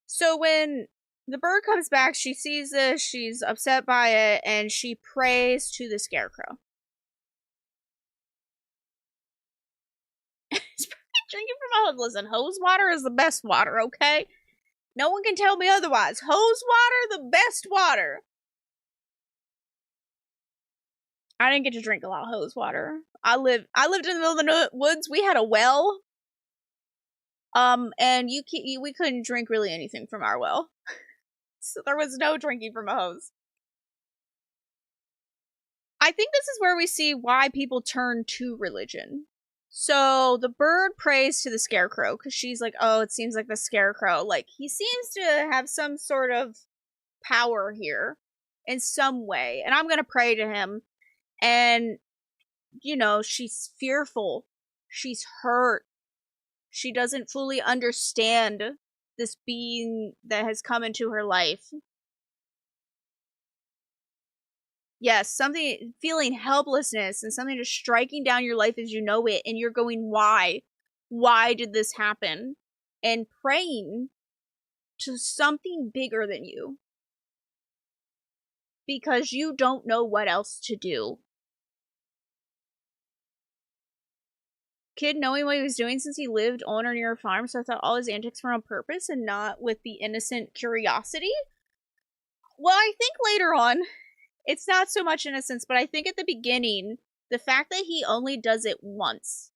So when the bird comes back, she sees this, she's upset by it, and she prays to the scarecrow. He's probably drinking from a hose. Listen, hose water is the best water, okay? No one can tell me otherwise. Hose water, the best water. I didn't get to drink a lot of hose water. I lived in the middle of the woods. We had a well. And we couldn't drink really anything from our well. So there was no drinking from a hose. I think this is where we see why people turn to religion. So the bird prays to the scarecrow because she's like, oh, it seems like the scarecrow, like, he seems to have some sort of power here in some way, and I'm gonna pray to him. And, you know, she's fearful, she's hurt, she doesn't fully understand this being that has come into her life. Yes, something, feeling helplessness and something just striking down your life as you know it, and you're going, why? Why did this happen? And praying to something bigger than you. Because you don't know what else to do. Kid knowing what he was doing since he lived on or near a farm, so I thought all his antics were on purpose and not with the innocent curiosity. Well, I think later on, it's not so much innocence, but I think at the beginning, the fact that he only does it once,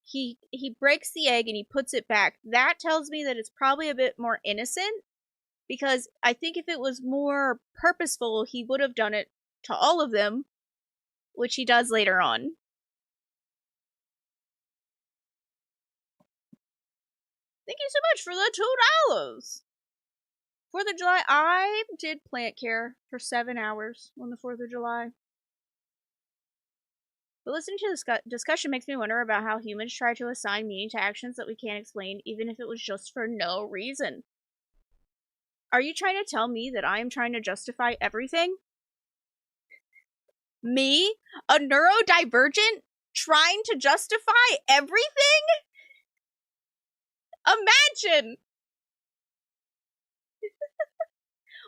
he breaks the egg and he puts it back, that tells me that it's probably a bit more innocent, because I think if it was more purposeful, he would have done it to all of them, which he does later on. Thank you so much for the $2. 4th of July, I did plant care for 7 hours on the 4th of July. But listening to this discussion makes me wonder about how humans try to assign meaning to actions that we can't explain, even if it was just for no reason. Are you trying to tell me that I am trying to justify everything? Me? A neurodivergent? Trying to justify everything? Imagine!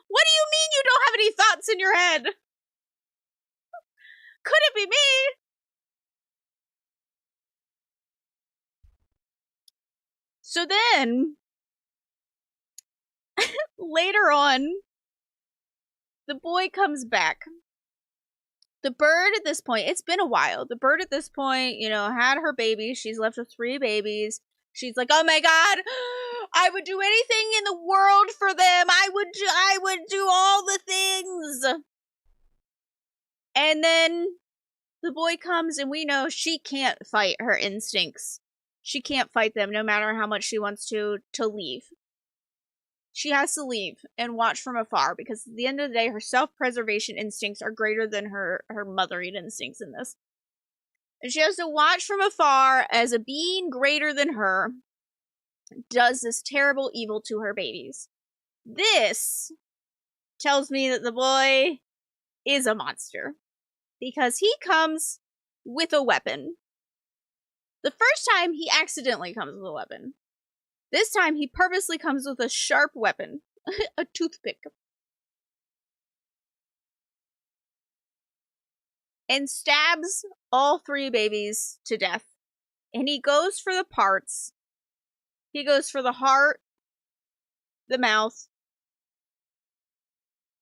What do you mean you don't have any thoughts in your head? Could it be me? So then, later on, the boy comes back. The bird at this point, it's been a while. The bird at this point, you know, had her baby. She's left with 3 babies. She's like, oh my God, I would do anything in the world for them. I would do all the things. And then the boy comes, and we know she can't fight her instincts. She can't fight them no matter how much she wants to leave. She has to leave and watch from afar because at the end of the day, her self-preservation instincts are greater than her mothering instincts in this. And she has to watch from afar as a being greater than her does this terrible evil to her babies. This tells me that the boy is a monster because he comes with a weapon. The first time, he accidentally comes with a weapon. This time, he purposely comes with a sharp weapon. A toothpick. And stabs all 3 babies to death. And he goes for the parts. He goes for the heart, the mouth,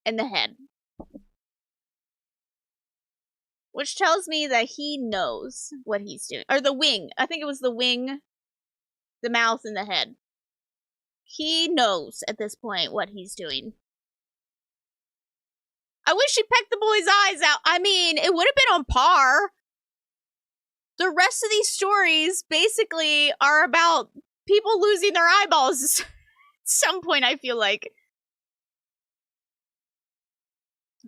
and the head. Which tells me that he knows what he's doing. Or the wing. I think it was the wing, the mouth, and the head. He knows at this point what he's doing. I wish he pecked the boy's eyes out. I mean, it would have been on par. The rest of these stories basically are about people losing their eyeballs at some point, I feel like.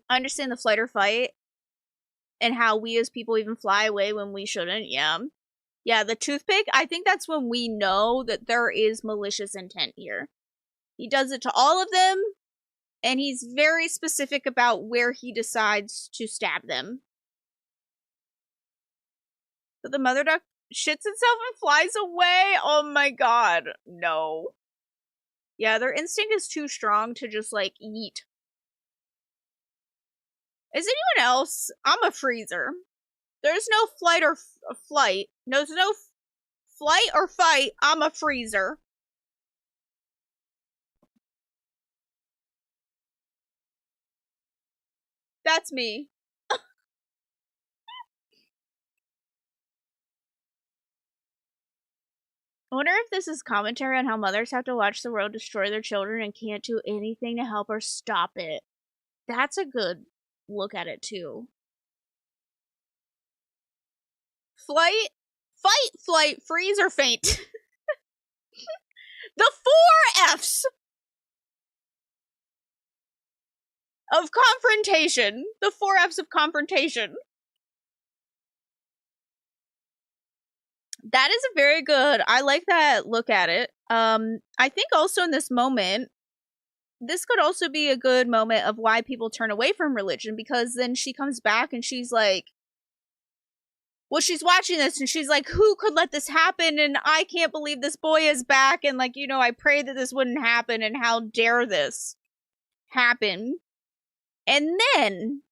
I understand the flight or fight and how we as people even fly away when we shouldn't. Yeah, the toothpick, I think that's when we know that there is malicious intent here. He does it to all of them, and he's very specific about where he decides to stab them. But the mother duck shits itself and flies away? Oh my God, no. Yeah, their instinct is too strong to just, like, eat. Is anyone else? I'm a freezer. There's no flight or flight. There's no flight or fight. I'm a freezer. That's me. I wonder if this is commentary on how mothers have to watch the world destroy their children and can't do anything to help or stop it. That's a good look at it, too. Flight, fight, flight, freeze, or faint. The 4 F's of confrontation. The 4 F's of confrontation. That is a very good. I like that look at it. I think also in this moment, this could also be a good moment of why people turn away from religion, because then she comes back and she's like, well, she's watching this and she's like, who could let this happen? And I can't believe this boy is back. And like, you know, I pray that this wouldn't happen. And how dare this happen? And then,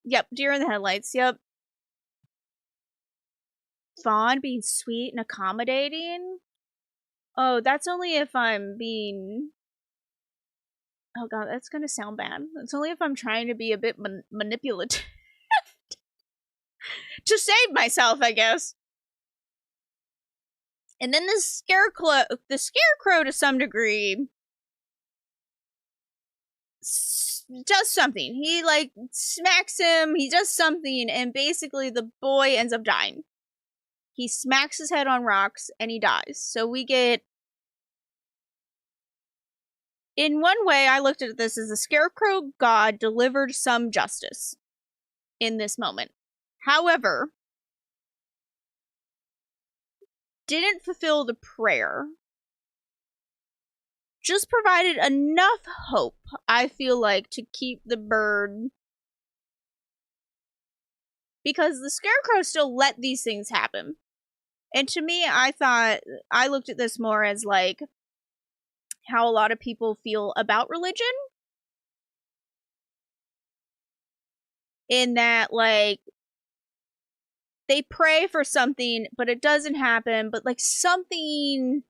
yep, deer in the headlights. Yep. Fawn being sweet and accommodating. Oh, that's only if I'm being... Oh god, that's gonna sound bad. It's only if I'm trying to be a bit manipulative. To save myself, I guess. And then the scarecrow to some degree does something. He like smacks him, he does something, and basically the boy ends up dying. He smacks his head on rocks and he dies. So we get... In one way, I looked at this as the scarecrow god delivered some justice in this moment. However, didn't fulfill the prayer. Just provided enough hope, I feel like, to keep the bird. Because the scarecrow still let these things happen. And to me, I looked at this more as like, how a lot of people feel about religion. In that, like, they pray for something, but it doesn't happen, but like something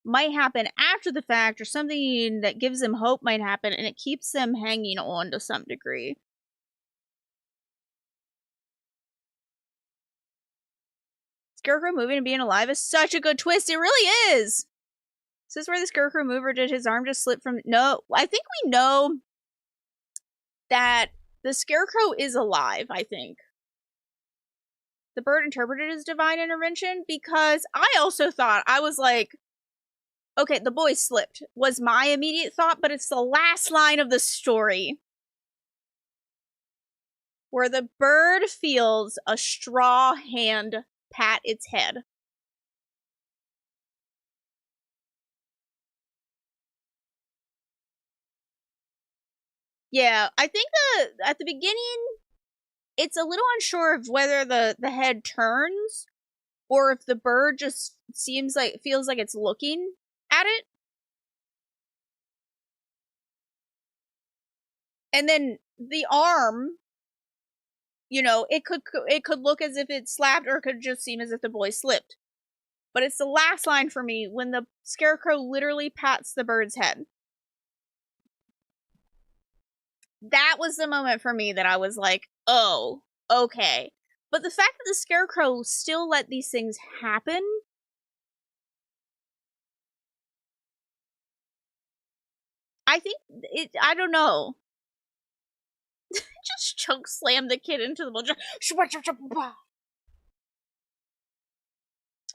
might happen after the fact, or something that gives them hope might happen, and it keeps them hanging on to some degree. Scarecrow moving and being alive is such a good twist. It really is. Is this where the Scarecrow move, or did his arm just slip from... No, I think we know that the Scarecrow is alive, I think. The bird interpreted as divine intervention, because I also thought, I was like, okay, the boy slipped, was my immediate thought, but it's the last line of the story where the bird feels a straw hand pat its head. Yeah, I think at the beginning, it's a little unsure of whether the head turns, or if the bird just feels like it's looking at it. And then the arm, you know, it could look as if it slapped, or it could just seem as if the boy slipped. But it's the last line for me, when the Scarecrow literally pats the bird's head. That was the moment for me that I was like, oh, okay. But the fact that the Scarecrow still let these things happen, I think I don't know. Just choke slam the kid into the wall.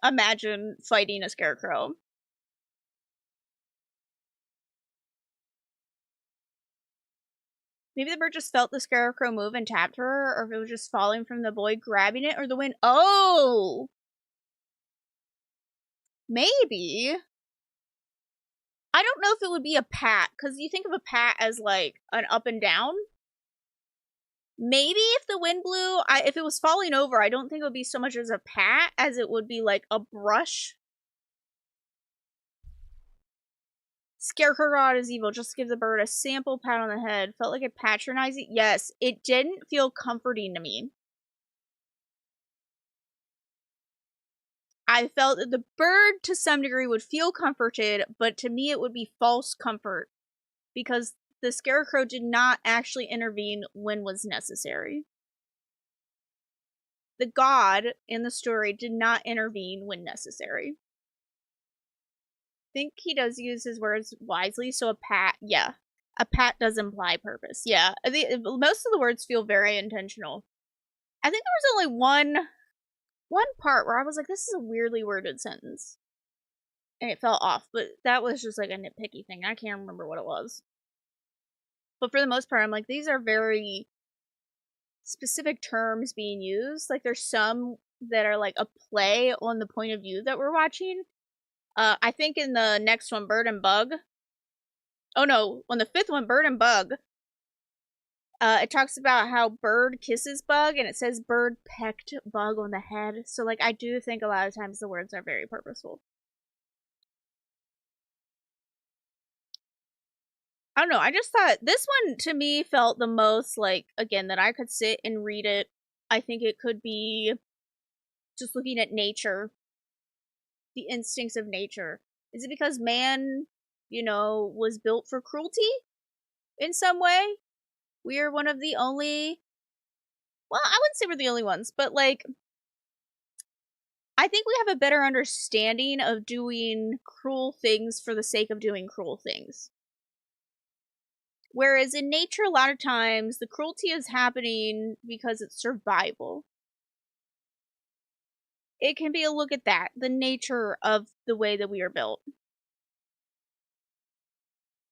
Imagine fighting a Scarecrow. Maybe the bird just felt the Scarecrow move and tapped her, or if it was just falling from the boy grabbing it, or the wind. Oh! Maybe. I don't know if it would be a pat, because you think of a pat as like an up and down. Maybe if the wind blew, if it was falling over, I don't think it would be so much as a pat as it would be like a brush. Scarecrow God is evil. Just give the bird a sample pat on the head. Felt like it patronizing. Yes, it didn't feel comforting to me. I felt that the bird, to some degree, would feel comforted, but to me it would be false comfort, because the Scarecrow did not actually intervene when was necessary. The god in the story did not intervene when necessary. I think he does use his words wisely, so a pat, yeah. A pat does imply purpose, yeah. Most of the words feel very intentional. I think there was only one part where I was like, this is a weirdly worded sentence. And it fell off, but that was just like a nitpicky thing. I can't remember what it was. But for the most part, I'm like, these are very specific terms being used. Like, there's some that are like a play on the point of view that we're watching. I think in the next one, Bird and Bug. Oh no, on the fifth one, Bird and Bug, it talks about how Bird kisses Bug, and it says Bird pecked Bug on the head. So, like, I do think a lot of times the words are very purposeful. I don't know, I just thought this one, to me, felt the most, like, again, that I could sit and read it. I think it could be just looking at nature, the instincts of nature. Is it because man, you know, was built for cruelty in some way? We are one of the only... Well, I wouldn't say we're the only ones, but, like, I think we have a better understanding of doing cruel things for the sake of doing cruel things. Whereas in nature, a lot of times, the cruelty is happening because it's survival. It can be a look at that, the nature of the way that we are built.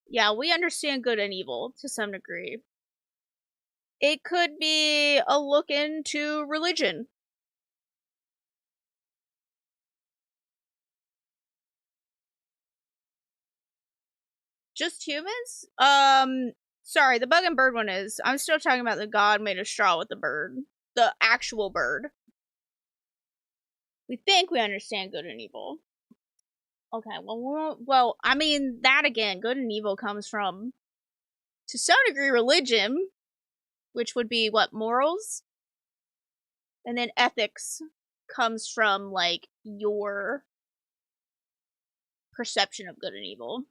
Yeah, we understand good and evil to some degree. It could be a look into religion. Just humans? Sorry, the bug and bird one is. I'm still talking about the god made of straw with the bird. The actual bird. We think we understand good and evil. Okay, well, I mean, that again, good and evil comes from, to some degree, religion, which would be what, morals? And then ethics comes from, like, your perception of good and evil.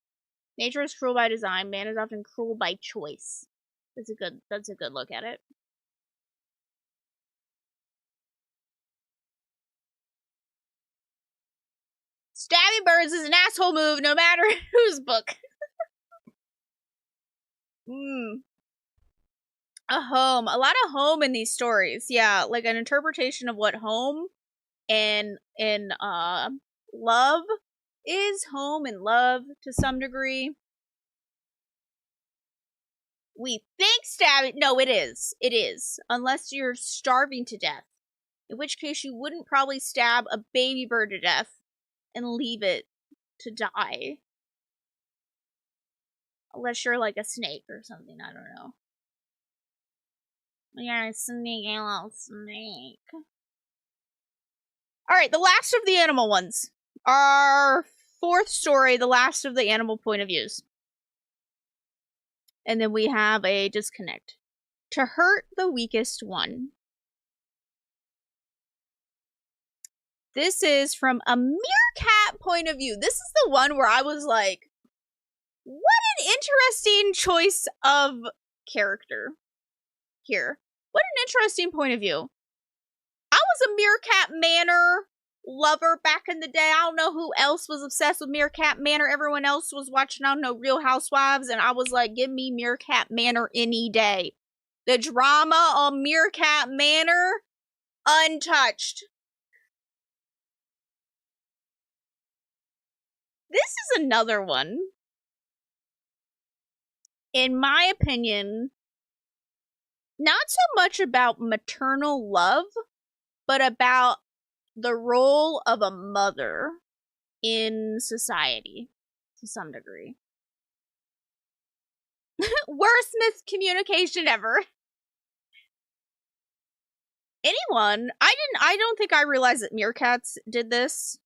Nature is cruel by design, man is often cruel by choice. That's a good look at it. Stabbing birds is an asshole move, no matter whose book. A home. A lot of home in these stories. Yeah, like an interpretation of what home and love is. Home and love to some degree. We think stabbing. No, it is. It is. Unless you're starving to death. In which case you wouldn't probably stab a baby bird to death and leave it to die. Unless you're like a snake or something, I don't know. You're a sneaky little snake. Alright, the last of the animal ones. Our fourth story, the last of the animal point of views. And then we have a disconnect. To hurt the weakest one. This is from a meerkat point of view. This is the one where I was like, what an interesting choice of character here. What an interesting point of view. I was a Meerkat Manor lover back in the day. I don't know who else was obsessed with Meerkat Manor. Everyone else was watching, I don't know, Real Housewives, and I was like, give me Meerkat Manor any day. The drama on Meerkat Manor, untouched. This is another one. In my opinion, not so much about maternal love, but about the role of a mother in society to some degree. Worst miscommunication ever. Anyone? I don't think I realized that meerkats did this.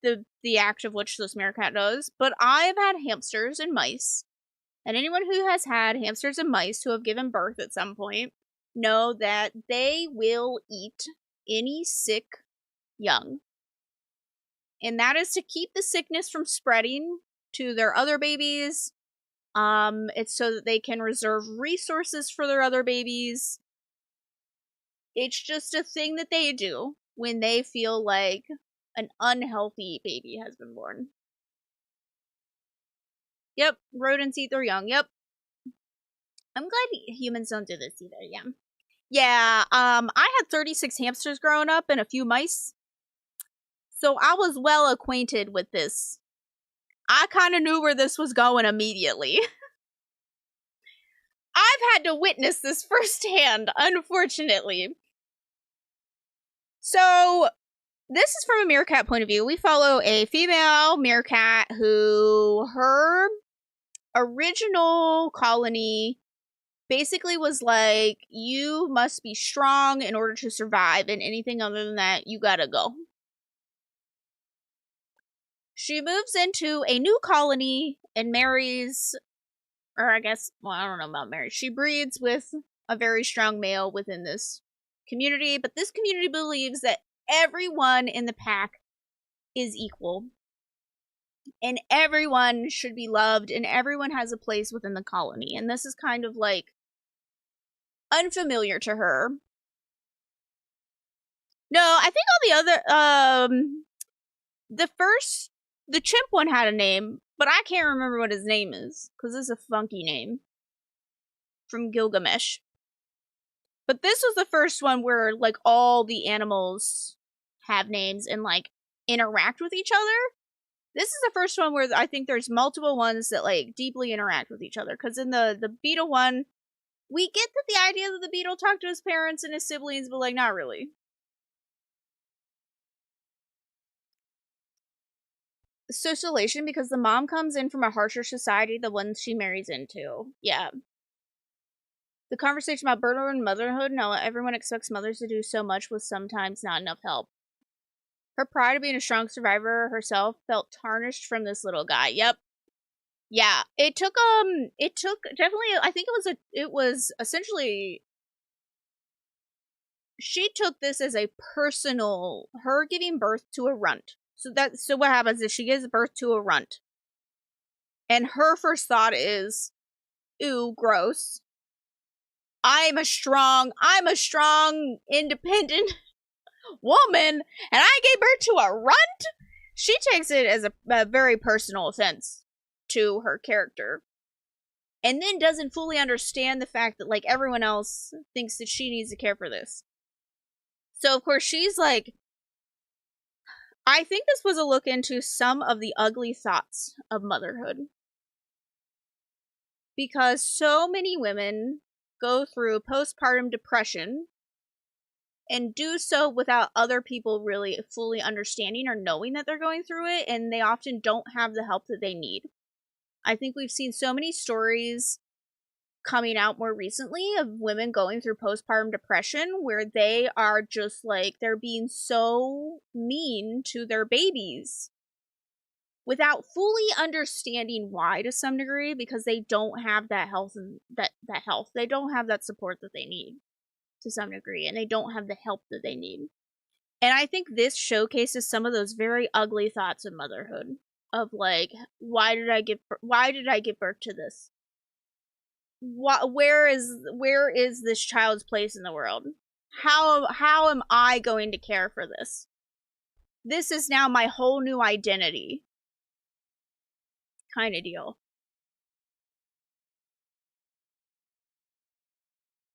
The act of which this meerkat does. But I've had hamsters and mice. And anyone who has had hamsters and mice who have given birth at some point know that they will eat any sick young. And that is to keep the sickness from spreading to their other babies. It's so that they can reserve resources for their other babies. It's just a thing that they do when they feel like an unhealthy baby has been born. Yep, rodents eat their young. Yep. I'm glad humans don't do this either, yeah. Yeah, I had 36 hamsters growing up and a few mice. So I was well acquainted with this. I kind of knew where this was going immediately. I've had to witness this firsthand, unfortunately. So, this is from a meerkat point of view. We follow a female meerkat who, her original colony basically was like, you must be strong in order to survive, and anything other than that, you gotta go. She moves into a new colony and marries, or I guess, well, I don't know about marriage. She breeds with a very strong male within this community, but this community believes that everyone in the pack is equal. And everyone should be loved, and everyone has a place within the colony. And this is kind of like unfamiliar to her. No, I think all the other, the chimp one had a name, but I can't remember what his name is, because it's a funky name. From Gilgamesh. But this was the first one where, like, all the animals have names and, like, interact with each other. This is the first one where I think there's multiple ones that, like, deeply interact with each other. Because in the beetle one, we get that the idea that the beetle talked to his parents and his siblings, but, like, not really. Socialization, because the mom comes in from a harsher society, the one she marries into. Yeah. The conversation about birthhood and motherhood, no, everyone expects mothers to do so much with sometimes not enough help. Her pride of being a strong survivor herself felt tarnished from this little guy. Yep. Yeah. It took definitely, I think it was essentially, she took this as a personal, her giving birth to a runt. So what happens is she gives birth to a runt. And her first thought is, ooh, gross. I'm a strong, independent woman, and I gave birth to a runt? She takes it as a very personal offense to her character. And then doesn't fully understand the fact that, like, everyone else thinks that she needs to care for this. So, of course, she's like, I think this was a look into some of the ugly thoughts of motherhood. Because so many women go through postpartum depression and do so without other people really fully understanding or knowing that they're going through it, and they often don't have the help that they need. I think we've seen so many stories coming out more recently of women going through postpartum depression where they are just like, they're being so mean to their babies without fully understanding why to some degree, because they don't have that health and that health. They don't have that support that they need to some degree, and they don't have the help that they need. And I think this showcases some of those very ugly thoughts of motherhood of like, why did I give birth to this? Where is this child's place in the world? How am I going to care for this? This is now my whole new identity. Kind of deal.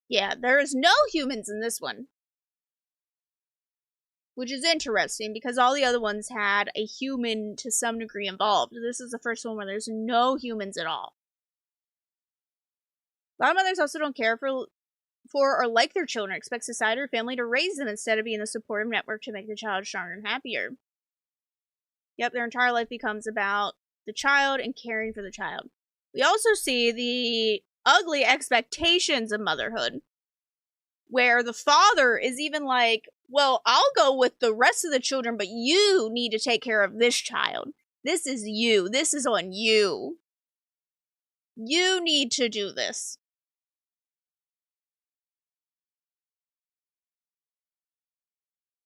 Yeah, there is no humans in this one. Which is interesting because all the other ones had a human to some degree involved. This is the first one where there's no humans at all. A lot of mothers also don't care for or like their children, expect society or family to raise them instead of being the supportive network to make the child stronger and happier. Yep, their entire life becomes about the child and caring for the child. We also see the ugly expectations of motherhood, where the father is even like, well, I'll go with the rest of the children, but you need to take care of this child. This is you. This is on you. You need to do this.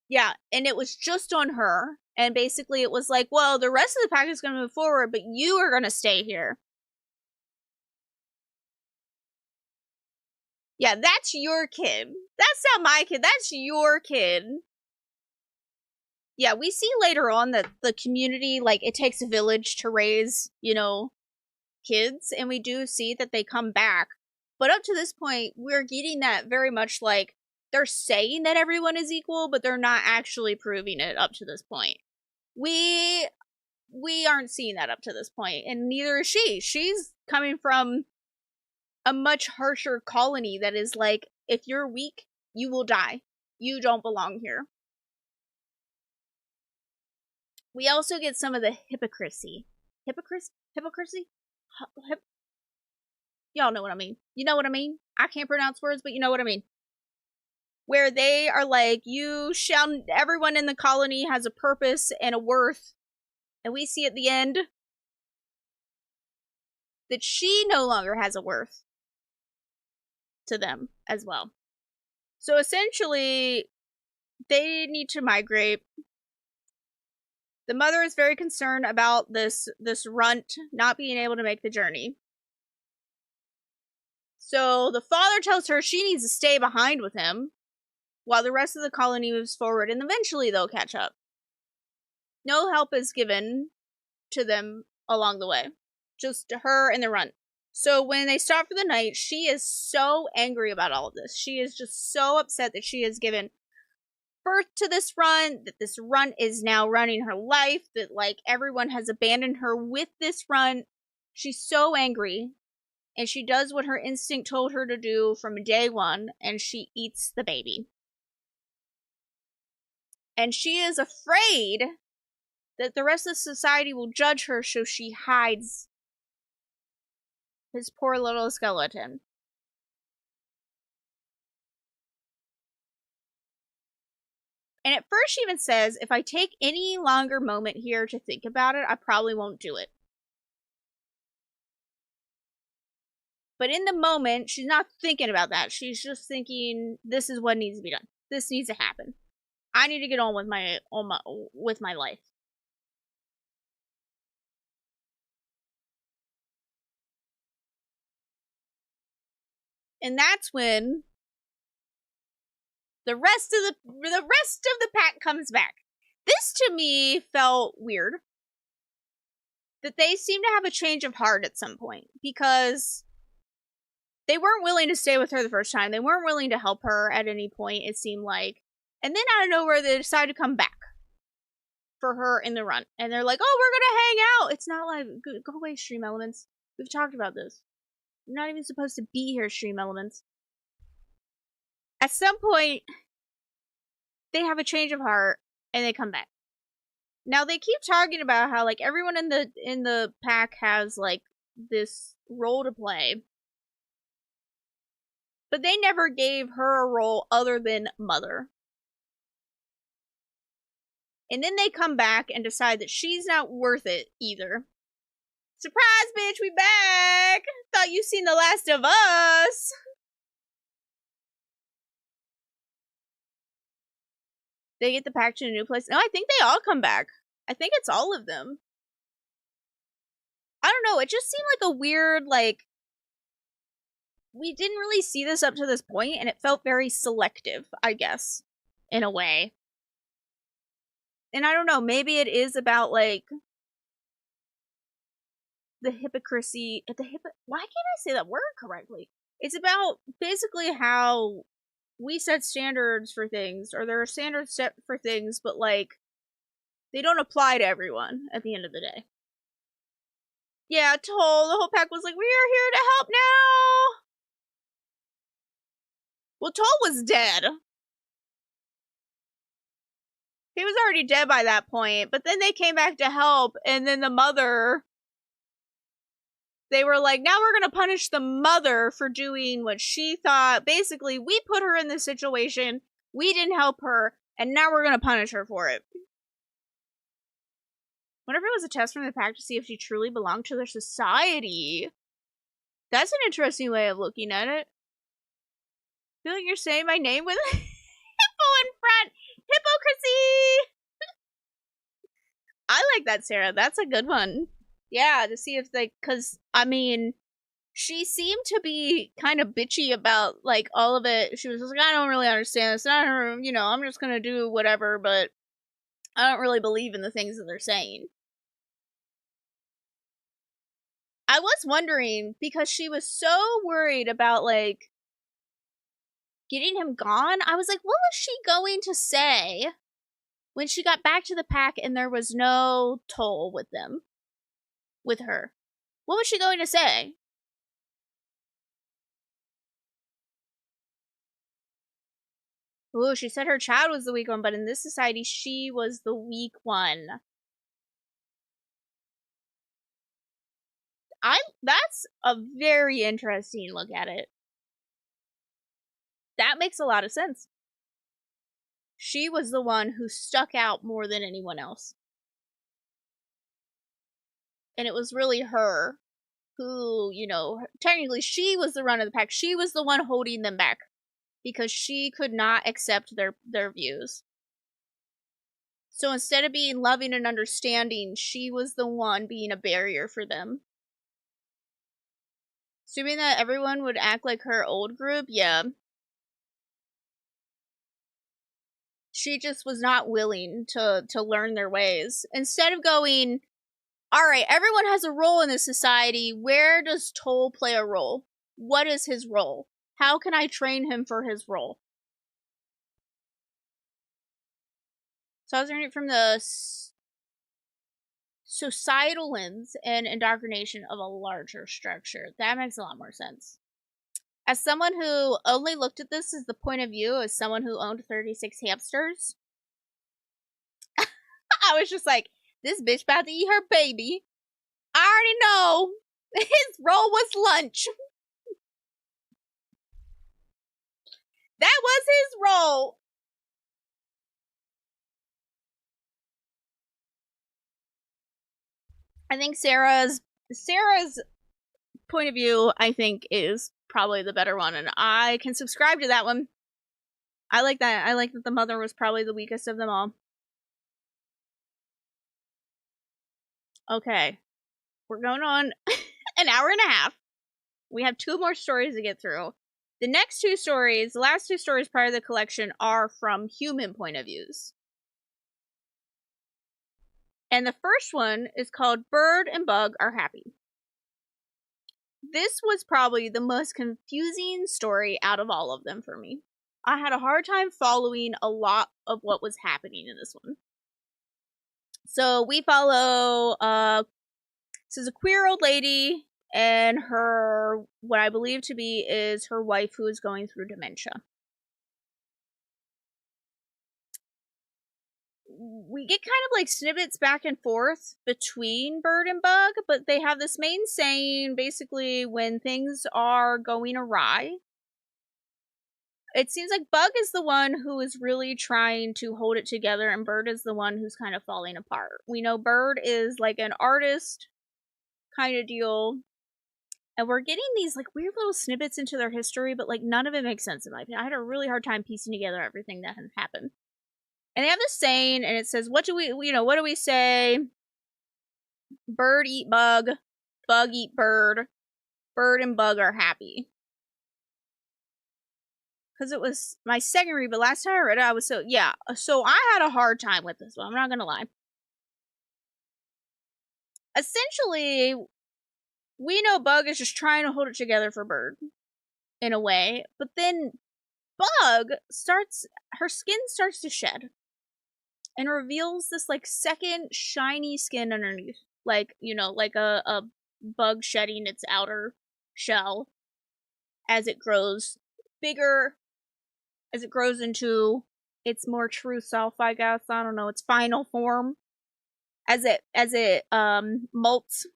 Yeah, and it was just on her. And basically it was like, well, the rest of the pack is going to move forward, but you are going to stay here. Yeah, that's your kid. That's not my kid. That's your kid. Yeah, we see later on that the community, like, it takes a village to raise, kids. And we do see that they come back. But up to this point, we're getting that very much like, they're saying that everyone is equal, but they're not actually proving it up to this point. We aren't seeing that up to this point, and neither is she. She's coming from a much harsher colony that is like, if you're weak, you will die. You don't belong here. We also get some of the hypocrisy. Hypocrisy? Y'all know what I mean. You know what I mean? I can't pronounce words, but you know what I mean. Where they are like, everyone in the colony has a purpose and a worth. And we see at the end that she no longer has a worth to them as well. So essentially, they need to migrate. The mother is very concerned about this runt not being able to make the journey. So the father tells her she needs to stay behind with him while the rest of the colony moves forward, and eventually they'll catch up. No help is given to them along the way. Just her and the runt. So when they stop for the night, she is so angry about all of this. She is just so upset that she has given birth to this runt, that this runt is now running her life, that like everyone has abandoned her with this runt. She's so angry, and she does what her instinct told her to do from day one, and she eats the baby. And she is afraid that the rest of society will judge her, so she hides his poor little skeleton. And at first she even says, if I take any longer moment here to think about it, I probably won't do it. But in the moment, she's not thinking about that. She's just thinking, this is what needs to be done. This needs to happen. I need to get on with my life. And that's when the rest of the pack comes back. This to me felt weird. That they seem to have a change of heart at some point, because they weren't willing to stay with her the first time. They weren't willing to help her at any point, it seemed like. And then out of nowhere, they decide to come back for her in the run. And they're like, oh, we're going to hang out. It's not like, go away, Stream Elements. We've talked about this. You're not even supposed to be here, Stream Elements. At some point, they have a change of heart and they come back. Now they keep talking about how like everyone in the pack has like this role to play. But they never gave her a role other than mother. And then they come back and decide that she's not worth it either. Surprise, bitch, we back! Thought you seen The Last of Us! They get the pack to a new place. No, I think they all come back. I think it's all of them. I don't know, it just seemed like a weird, like... We didn't really see this up to this point, and it felt very selective, I guess. In a way. And I don't know, maybe it is about, like... the hypocrisy... Why can't I say that word correctly? It's about, basically, how... we set standards for things, or there are standards set for things, but, like, they don't apply to everyone at the end of the day. Yeah, the whole pack was like, we are here to help now! Well, Toll was dead. He was already dead by that point, but then they came back to help, and then the mother... They were like, now we're gonna punish the mother for doing what she thought. Basically, we put her in this situation, we didn't help her, and now we're gonna punish her for it. What if it was a test from the pack to see if she truly belonged to their society? That's an interesting way of looking at it. I feel like you're saying my name with hippo in front. Hypocrisy! I like that, Sarah. That's a good one. Yeah, to see if they... Because, I mean, she seemed to be kind of bitchy about, like, all of it. She was just like, I don't really understand this. I don't, you know, I'm just gonna do whatever, but I don't really believe in the things that they're saying. I was wondering, because she was so worried about, like, getting him gone, I was like, what was she going to say when she got back to the pack and there was no Toll with them? With her. What was she going to say? Ooh, she said her child was the weak one, but in this society, she was the weak one. That's a very interesting look at it. That makes a lot of sense. She was the one who stuck out more than anyone else. And it was really her who, you know, technically she was the run of the pack. She was the one holding them back because she could not accept their views. So instead of being loving and understanding, she was the one being a barrier for them. Assuming that everyone would act like her old group, yeah. She just was not willing to learn their ways. Instead of going, alright, everyone has a role in this society. Where does Toll play a role? What is his role? How can I train him for his role? So I was learning from the societal lens and indoctrination of a larger structure. That makes a lot more sense. As someone who only looked at this as the point of view as someone who owned 36 hamsters, I was just like, this bitch about to eat her baby. I already know. His role was lunch. That was his role. I think Sarah's point of view, I think, is probably the better one, and I can subscribe to that one. I like that. I like that the mother was probably the weakest of them all. Okay. We're going on an hour and a half. We have 2 more stories to get through. The next 2 stories, the last 2 stories part of the collection, are from human point of views. And the first one is called Bird and Bug Are Happy. This was probably the most confusing story out of all of them for me. I had a hard time following a lot of what was happening in this one. So we follow, this is a queer old lady and her, what I believe to be is her wife, who is going through dementia. We get kind of like snippets back and forth between Bird and Bug, but they have this main saying, basically, when things are going awry. It seems like Bug is the one who is really trying to hold it together, and Bird is the one who's kind of falling apart. We know Bird is like an artist kind of deal, and we're getting these like weird little snippets into their history, but like none of it makes sense in my opinion. I had a really hard time piecing together everything that had happened. And they have this saying, and it says, what do we say? Bird eat bug, bug eat bird, bird and bug are happy. Because it was my second read, but last time I read it, I was so I had a hard time with this one, I'm not gonna lie. Essentially, we know Bug is just trying to hold it together for Bird, in a way, but then Bug her skin starts to shed, and reveals this, like, second shiny skin underneath. Like, like a bug shedding its outer shell as it grows bigger, as it grows into its more true self, I guess. I don't know, its final form. As it molts.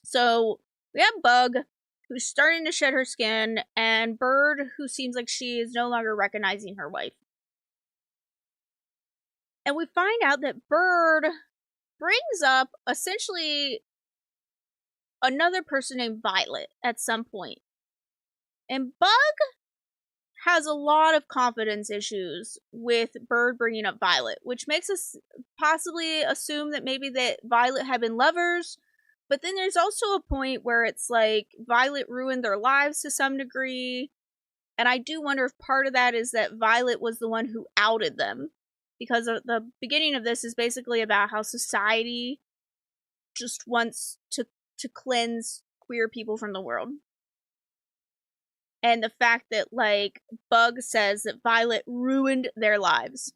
So, we have Bug, who's starting to shed her skin, and Bird, who seems like she is no longer recognizing her wife. And we find out that Bird brings up, essentially, another person named Violet at some point. And Bug has a lot of confidence issues with Bird bringing up Violet, which makes us possibly assume that maybe that Violet had been lovers. But then there's also a point where it's like Violet ruined their lives to some degree. And I do wonder if part of that is that Violet was the one who outed them. Because the beginning of this is basically about how society just wants to cleanse queer people from the world. And the fact that, like, Bug says that Violet ruined their lives.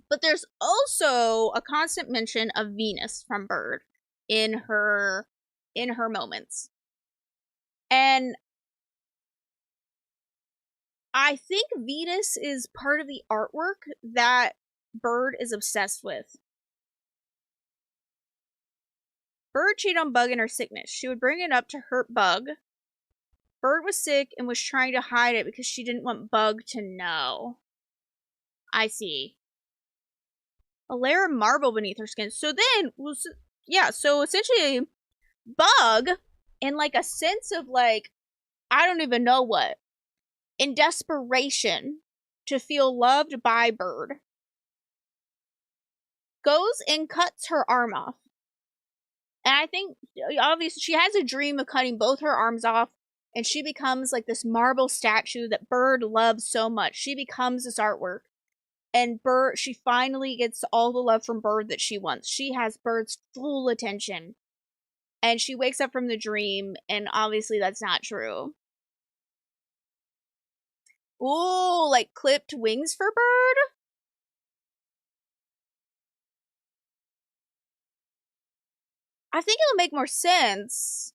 But there's also a constant mention of Venus from Bird in her moments. And I think Venus is part of the artwork that Bird is obsessed with. Bird cheated on Bug in her sickness. She would bring it up to hurt Bug. Bird was sick and was trying to hide it because she didn't want Bug to know. I see. A layer of marble beneath her skin. So then, so essentially, Bug, in like a sense of like, I don't even know what, in desperation to feel loved by Bird, goes and cuts her arm off. And I think, obviously, she has a dream of cutting both her arms off, and she becomes like this marble statue that Bird loves so much. She becomes this artwork. And she finally gets all the love from Bird that she wants. She has Bird's full attention. And she wakes up from the dream, and obviously that's not true. Ooh, like clipped wings for Bird? I think it'll make more sense.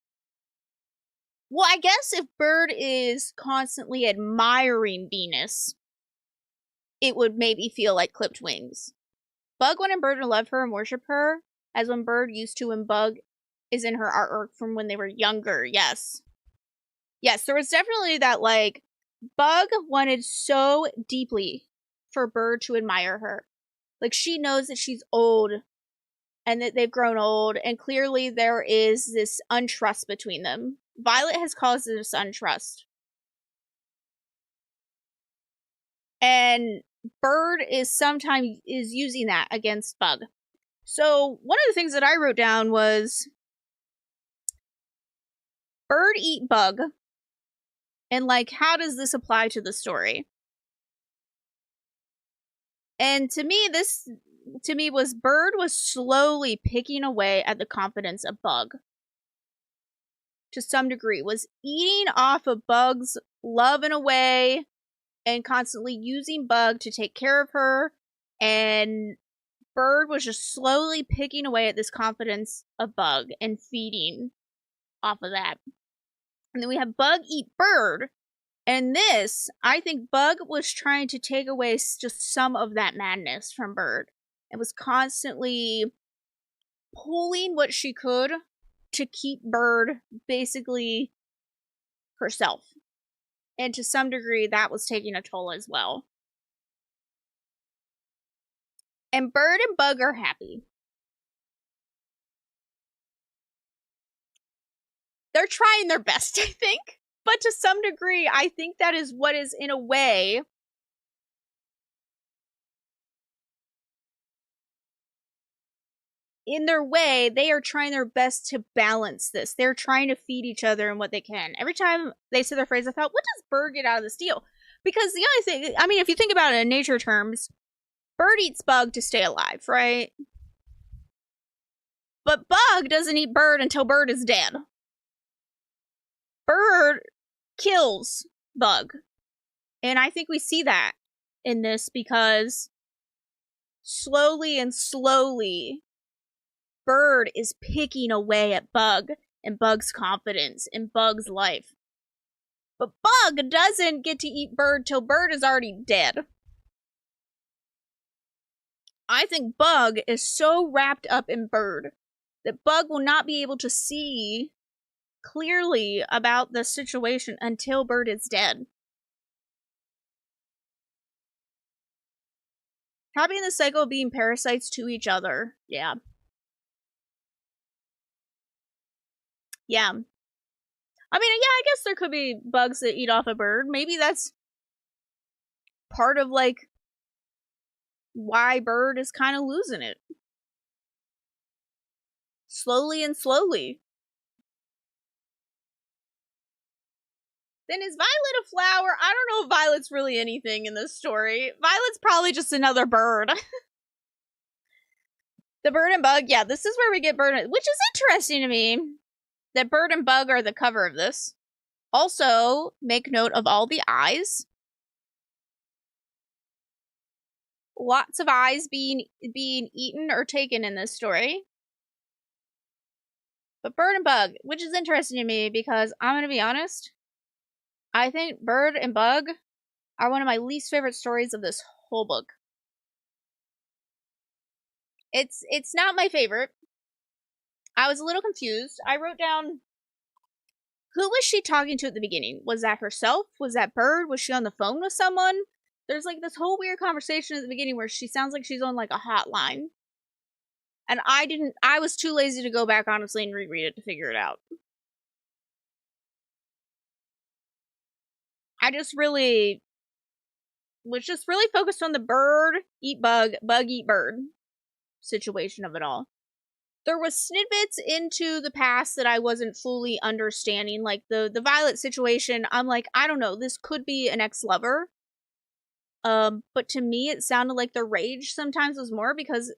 Well, I guess if Bird is constantly admiring Venus, it would maybe feel like clipped wings. Bug wanted Bird to love her and worship her, as when Bird used to when Bug is in her artwork from when they were younger. Yes. Yes, there was definitely that, like, Bug wanted so deeply for Bird to admire her. Like, she knows that she's old, and that they've grown old, and clearly there is this untrust between them. Violet has caused this untrust. And Bird is sometimes using that against Bug. So one of the things that I wrote down was Bird eat Bug, and like, how does this apply to the story? And to me, was Bird was slowly picking away at the confidence of Bug. To some degree, was eating off of Bug's love in a way, and constantly using Bug to take care of her, and Bird was just slowly picking away at this confidence of Bug and feeding off of that. And then we have Bug eat Bird, and this, I think Bug was trying to take away just some of that madness from Bird. It was constantly pulling what she could to keep Bird basically herself. And to some degree, that was taking a toll as well. And Bird and Bug are happy. They're trying their best, I think. But to some degree, I think that is what is, in a way, in their way, they are trying their best to balance this. They're trying to feed each other in what they can. Every time they say their phrase, I thought, what does Bird get out of this deal? Because the other thing, I mean, if you think about it in nature terms, Bird eats Bug to stay alive, right? But Bug doesn't eat Bird until Bird is dead. Bird kills Bug. And I think we see that in this because slowly and slowly, Bird is picking away at Bug and Bug's confidence and Bug's life. But Bug doesn't get to eat Bird till Bird is already dead. I think Bug is so wrapped up in Bird that Bug will not be able to see clearly about the situation until Bird is dead. Having the cycle of being parasites to each other. Yeah. Yeah. I mean, yeah, I guess there could be bugs that eat off a bird. Maybe that's part of, like, why Bird is kind of losing it. Slowly and slowly. Then is Violet a flower? I don't know if Violet's really anything in this story. Violet's probably just another bird. The Bird and Bug, yeah, this is where we get Bird, which is interesting to me, that Bird and Bug are the cover of this. Also, make note of all the eyes. Lots of eyes being eaten or taken in this story. But Bird and Bug, which is interesting to me because I'm going to be honest, I think Bird and Bug are one of my least favorite stories of this whole book. It's not my favorite. I was a little confused. I wrote down, who was she talking to at the beginning? Was that herself? Was that Bird? Was she on the phone with someone? There's like this whole weird conversation at the beginning where she sounds like she's on like a hotline. And I was too lazy to go back, honestly, and reread it to figure it out. I just really was really focused on the Bird eat Bug, Bug eat Bird situation of it all. There was snippets into the past that I wasn't fully understanding, like the Violet situation. I'm like, I don't know, this could be an ex-lover. But to me, it sounded like the rage sometimes was more because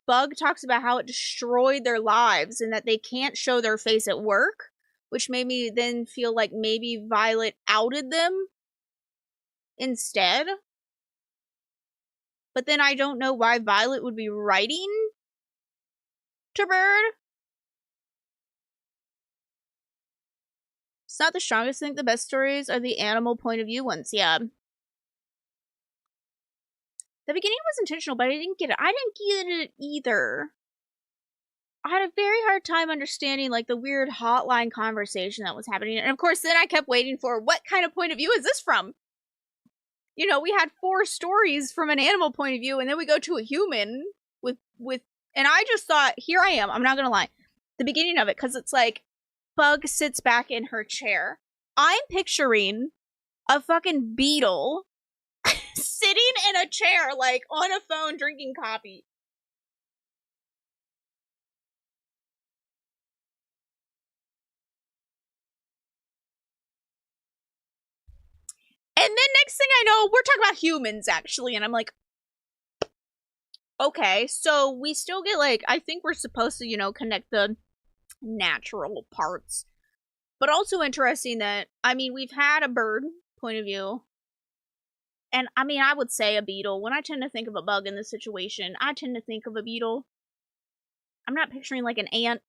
Bug talks about how it destroyed their lives and that they can't show their face at work, which made me then feel like maybe Violet outed them instead. But then I don't know why Violet would be writing to Bird. It's not the strongest. I think the best stories are the animal point of view ones. Yeah. The beginning was intentional, but I didn't get it. I didn't get it either. I had a very hard time understanding, like, the weird hotline conversation that was happening. And of course, then I kept waiting for, what kind of point of view is this from? You know, we had 4 stories from an animal point of view, and then we go to a human with And I just thought, here I am, I'm not gonna lie, the beginning of it, because it's like, Bug sits back in her chair. I'm picturing a fucking beetle sitting in a chair, like, on a phone drinking coffee. And then next thing I know, we're talking about humans, actually. And I'm like, okay, so we still get, like, I think we're supposed to, you know, connect the natural parts. But also interesting that, I mean, we've had a bird point of view. And, I mean, I would say a beetle. When I tend to think of a bug in this situation, I tend to think of a beetle. I'm not picturing, like, an ant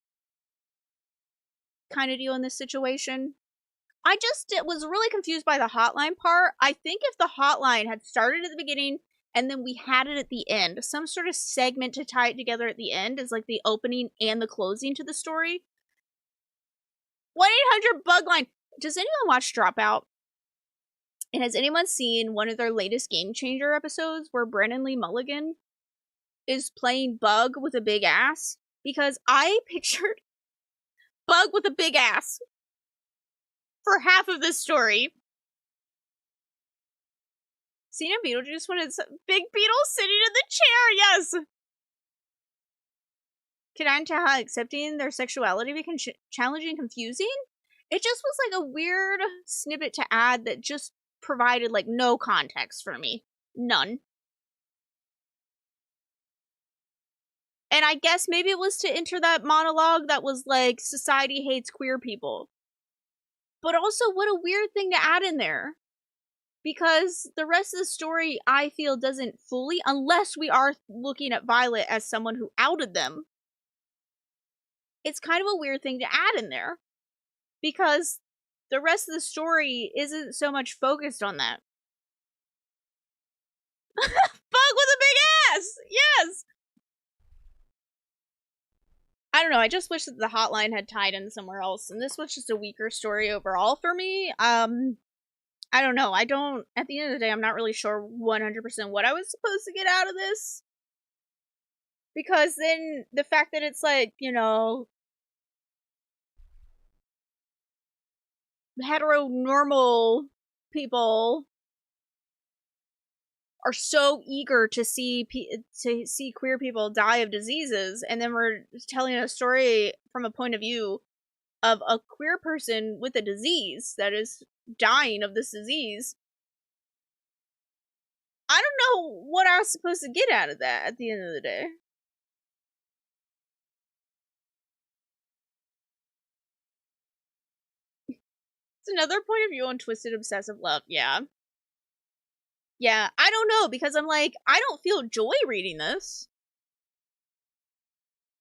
kind of deal in this situation. I just was really confused by the hotline part. I think if the hotline had started at the beginning and then we had it at the end, some sort of segment to tie it together at the end is like the opening and the closing to the story. 1-800-BUG-LINE. Does anyone watch Dropout? And has anyone seen one of their latest Game Changer episodes where Brennan Lee Mulligan is playing Bug with a big ass? Because I pictured Bug with a big ass for half of this story. Seen a Beetlejuice when it's a big beetle sitting in the chair, yes! Can I tell how accepting their sexuality becomes challenging and confusing? It just was like a weird snippet to add that just provided like no context for me. None. And I guess maybe it was to enter that monologue that was like, society hates queer people. But also, what a weird thing to add in there. Because the rest of the story, I feel, doesn't fully, unless we are looking at Violet as someone who outed them. It's kind of a weird thing to add in there. Because the rest of the story isn't so much focused on that. Bug with a big ass! Yes! I don't know, I just wish that the hotline had tied in somewhere else, and this was just a weaker story overall for me. I don't know, at the end of the day, I'm not really sure 100% what I was supposed to get out of this. Because then, the fact that it's like, you know, heteronormal people are so eager to see queer people die of diseases, and then we're telling a story from a point of view of a queer person with a disease that is dying of this disease. I don't know what I was supposed to get out of that at the end of the day. It's another point of view on twisted obsessive love, yeah. Yeah, I don't know, because I'm like, I don't feel joy reading this.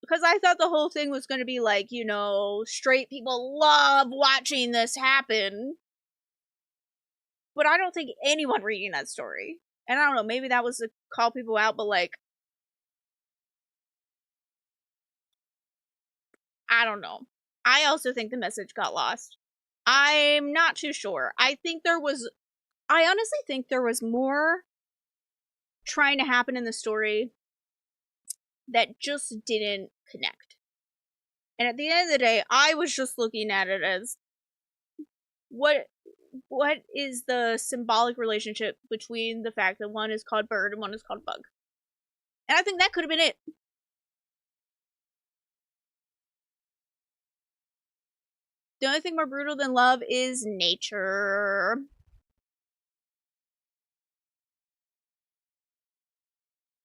Because I thought the whole thing was going to be like, you know, straight people love watching this happen. But I don't think anyone reading that story. And I don't know, maybe that was to call people out, but like, I don't know. I also think the message got lost. I'm not too sure. I honestly think there was more trying to happen in the story that just didn't connect. And at the end of the day, I was just looking at it as what is the symbolic relationship between the fact that one is called bird and one is called bug. And I think that could have been it. The only thing more brutal than love is nature.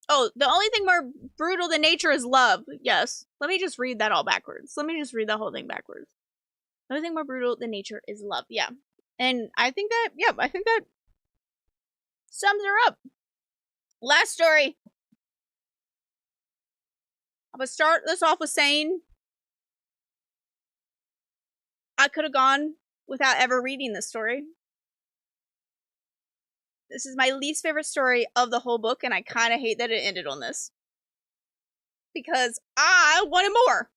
Oh, the only thing more brutal than nature is love. Yes. Let me just read that all backwards. Let me just read the whole thing backwards. The only thing more brutal than nature is love. Yeah. And I think that sums her up. Last story. I'm gonna start this off with saying I could have gone without ever reading this story. This is my least favorite story of the whole book, and I kind of hate that it ended on this. Because I wanted more.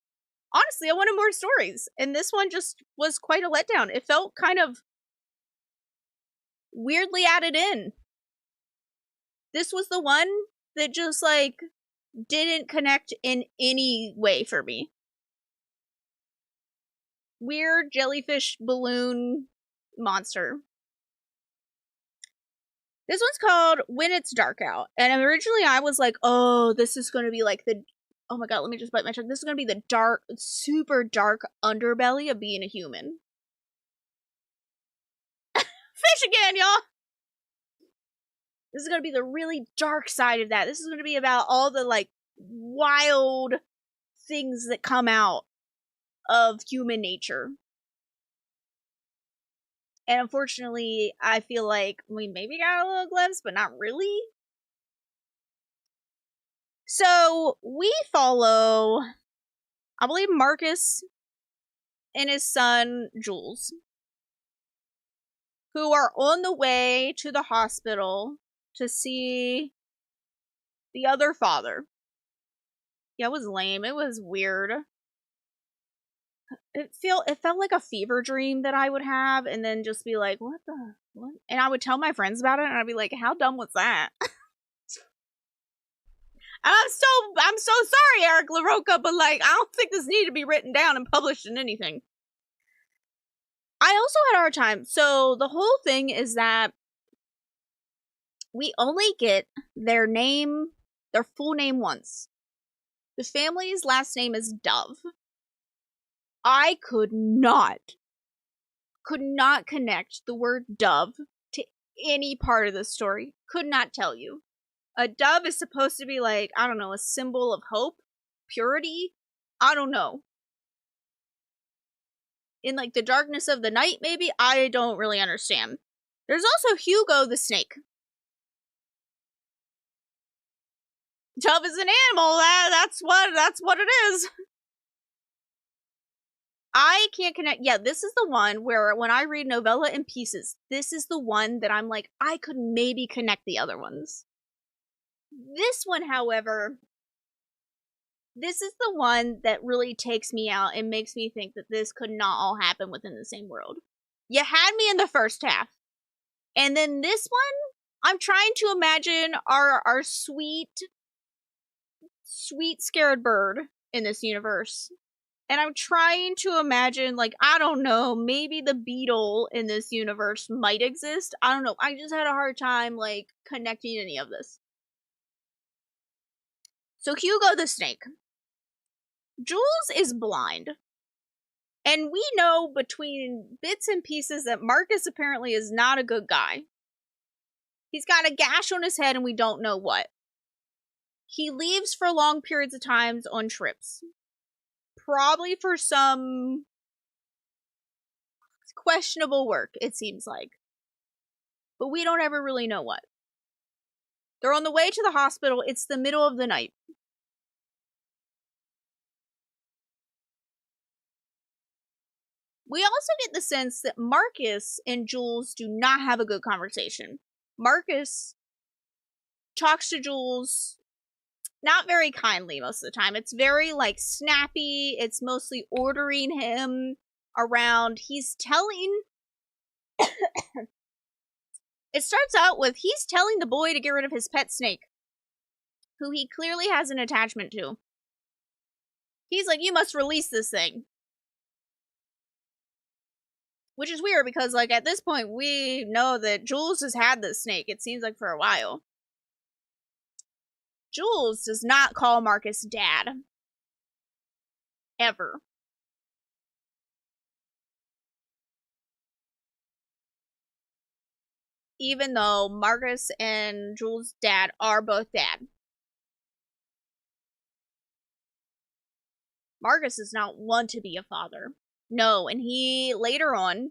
Honestly, I wanted more stories. And this one just was quite a letdown. It felt kind of weirdly added in. This was the one that just, like, didn't connect in any way for me. Weird jellyfish balloon monster. This one's called When It's Dark Out. And originally I was like, oh, this is going to be like the, oh my god, let me just bite my tongue. This is going to be the dark, super dark underbelly of being a human. Fish again, y'all! This is going to be the really dark side of that. This is going to be about all the, like, wild things that come out of human nature. And unfortunately, I feel like we maybe got a little glimpse, but not really. So, we follow, I believe, Marcus and his son, Jules, who are on the way to the hospital to see the other father. Yeah, it was lame. It was weird. It felt like a fever dream that I would have, and then just be like, what? And I would tell my friends about it, and I'd be like, how dumb was that? I'm so sorry, Eric LaRocca, but like, I don't think this needed to be written down and published in anything. I also had a hard time. So the whole thing is that we only get their name, their full name once. The family's last name is Dove. I could not connect the word dove to any part of the story. Could not tell you. A dove is supposed to be like, I don't know, a symbol of hope, purity. I don't know. In like the darkness of the night, maybe? I don't really understand. There's also Hugo the snake. Dove is an animal. That's what it is. I can't connect. Yeah, this is the one where when I read novella in pieces, this is the one that I'm like, I could maybe connect the other ones. This one, however, this is the one that really takes me out and makes me think that this could not all happen within the same world. You had me in the first half. And then this one, I'm trying to imagine our sweet scared bird in this universe. And I'm trying to imagine, like, I don't know, maybe the beetle in this universe might exist. I don't know. I just had a hard time, like, connecting any of this. So Hugo the snake. Jules is blind. And we know between bits and pieces that Marcus apparently is not a good guy. He's got a gash on his head and we don't know what. He leaves for long periods of times on trips. Probably for some questionable work, it seems like. But we don't ever really know what. They're on the way to the hospital. It's the middle of the night. We also get the sense that Marcus and Jules do not have a good conversation. Marcus talks to Jules not very kindly most of the time. It's very, like, snappy. It's mostly ordering him around. He's telling... It starts out with, he's telling the boy to get rid of his pet snake, who he clearly has an attachment to. He's like, you must release this thing. Which is weird because, like, at this point, we know that Jules has had this snake, it seems like, for a while. Jules does not call Marcus dad. Ever. Even though Marcus and Jules' dad are both dad. Marcus does not want to be a father. No, and he, later on,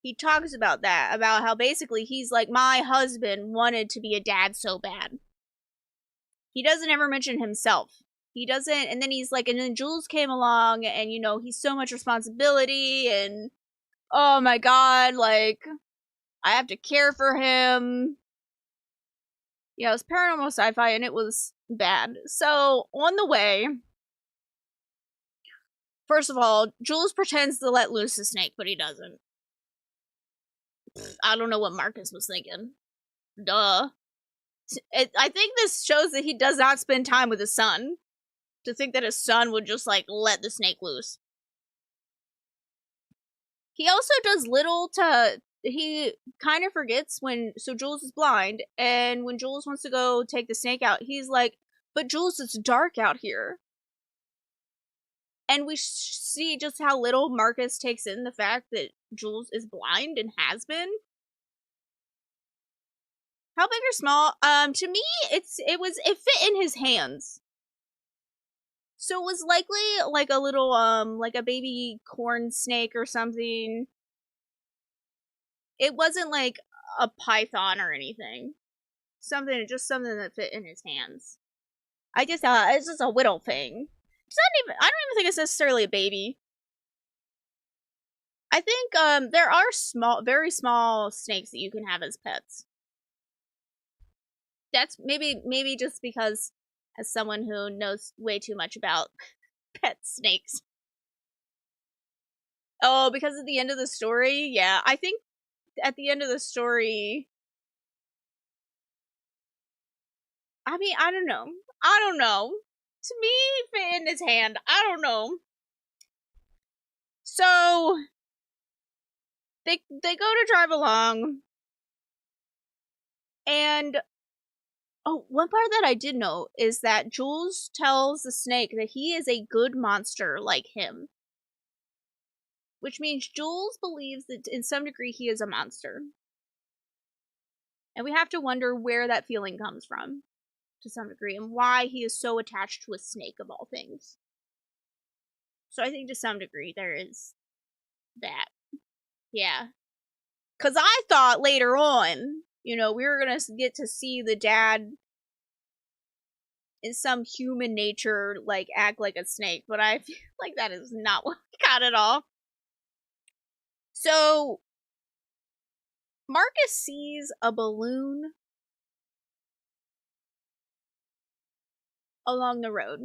he talks about that, about how basically he's like, my husband wanted to be a dad so bad. He doesn't ever mention himself. He doesn't, and then he's like, and then Jules came along, and, you know, he's so much responsibility, and, oh my god, like, I have to care for him. Yeah, it was paranormal sci-fi, and it was bad. So, on the way, first of all, Jules pretends to let loose the snake, but he doesn't. I don't know what Marcus was thinking. Duh. I think this shows that he does not spend time with his son. To think that his son would just, like, let the snake loose. He also does little to... He kind of forgets when... So Jules is blind, and when Jules wants to go take the snake out, he's like, but Jules, it's dark out here. And we see just how little Marcus takes in the fact that Jules is blind and has been. How big or small? To me, it fit in his hands. So it was likely like a little, like a baby corn snake or something. It wasn't like a python or anything. Just something that fit in his hands. I just thought it's just a whittle thing. I don't even think it's necessarily a baby. I think, there are very small snakes that you can have as pets. That's maybe just because, as someone who knows way too much about pet snakes. Oh, because at the end of the story, yeah, I think at the end of the story, I mean, I don't know. To me, fit in his hand. I don't know. So they go to drive along, and one part that I did know is that Jules tells the snake that he is a good monster like him. Which means Jules believes that in some degree he is a monster. And we have to wonder where that feeling comes from, to some degree, and why he is so attached to a snake of all things. So I think to some degree there is that. Yeah. Because I thought later on, we were going to get to see the dad in some human nature, like, act like a snake, but I feel like that is not what we got at all. So, Marcus sees a balloon along the road.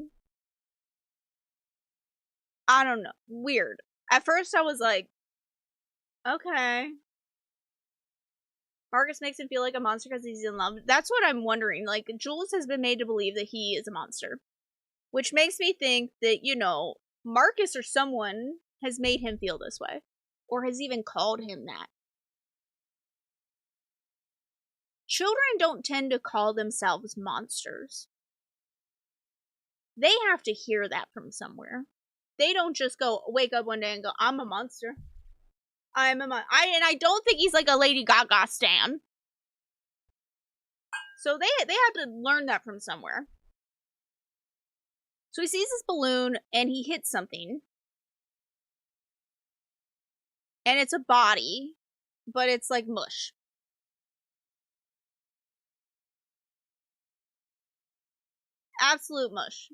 I don't know. Weird. At first I was like, okay. Marcus makes him feel like a monster because he's in love. That's what I'm wondering. Like, Jules has been made to believe that he is a monster. Which makes me think that, Marcus or someone has made him feel this way. Or has even called him that. Children don't tend to call themselves monsters. They have to hear that from somewhere. They don't just wake up one day and go, I'm a monster. And I don't think he's like a Lady Gaga stan. So they have to learn that from somewhere. So he sees this balloon and he hits something. And it's a body, but it's like mush. Absolute mush.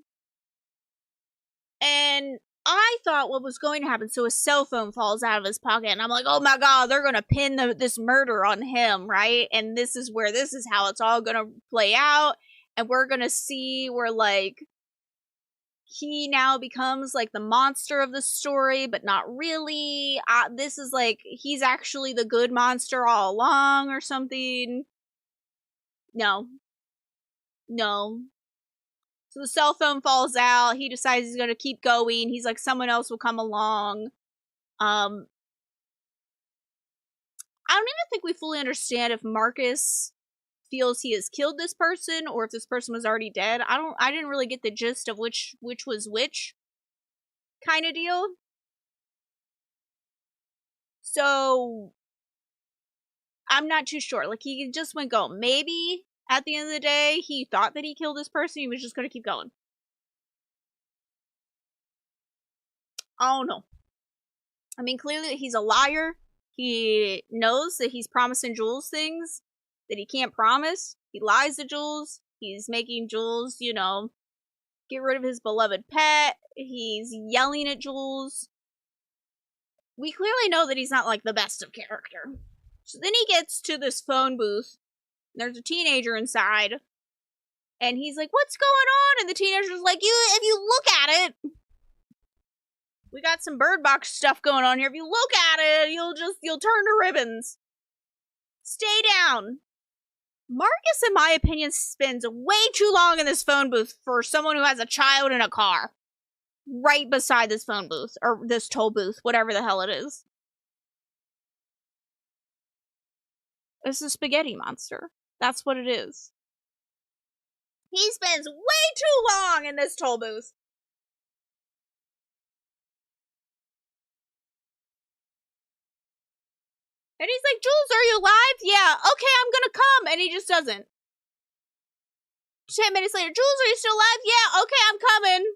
And I thought what was going to happen, so his cell phone falls out of his pocket, and I'm like, oh my god, they're gonna pin this murder on him, right? And this is how it's all gonna play out, and we're gonna see where, like, he now becomes, like, the monster of the story, but not really. This is, like, he's actually the good monster all along, or something. No. So the cell phone falls out. He decides he's going to keep going. He's like, someone else will come along. I don't even think we fully understand if Marcus feels he has killed this person or if this person was already dead. I didn't really get the gist of which was which kind of deal. So I'm not too sure. Like, he just went go. Maybe at the end of the day, he thought that he killed this person. He was just going to keep going. I don't know. I mean, clearly he's a liar. He knows that he's promising Jules things that he can't promise. He lies to Jules. He's making Jules, get rid of his beloved pet. He's yelling at Jules. We clearly know that he's not, like, the best of character. So then he gets to this phone booth. There's a teenager inside. And he's like, what's going on? And the teenager's like, if you look at it, we got some Bird Box stuff going on here. If you look at it, you'll turn to ribbons. Stay down. Marcus, in my opinion, spends way too long in this phone booth for someone who has a child in a car. Right beside this phone booth, or this toll booth, whatever the hell it is. It's a spaghetti monster. That's what it is. He spends way too long in this toll booth. And he's like, Jules, are you alive? Yeah, okay, I'm gonna come. And he just doesn't. 10 minutes later, Jules, are you still alive? Yeah, okay, I'm coming.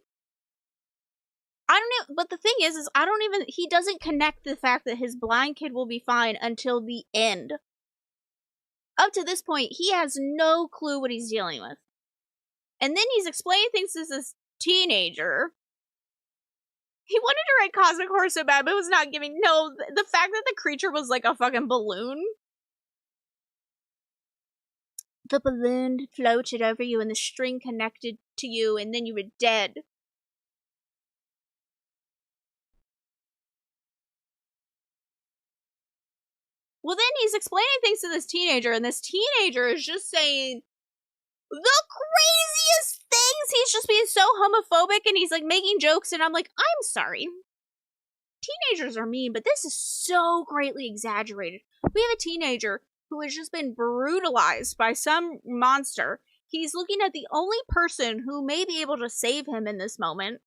I don't know, but the thing is I don't even, he doesn't connect the fact that his blind kid will be fine until the end. Up to this point, he has no clue what he's dealing with. And then he's explaining things to this teenager. He wanted to write Cosmic Horror so bad, but it was not giving. No, the fact that the creature was like a fucking balloon. The balloon floated over you and the string connected to you, and then you were dead. Well, then he's explaining things to this teenager, and this teenager is just saying the craziest things. He's just being so homophobic, and he's like making jokes, and I'm like, I'm sorry. Teenagers are mean, but this is so greatly exaggerated. We have a teenager who has just been brutalized by some monster. He's looking at the only person who may be able to save him in this moment.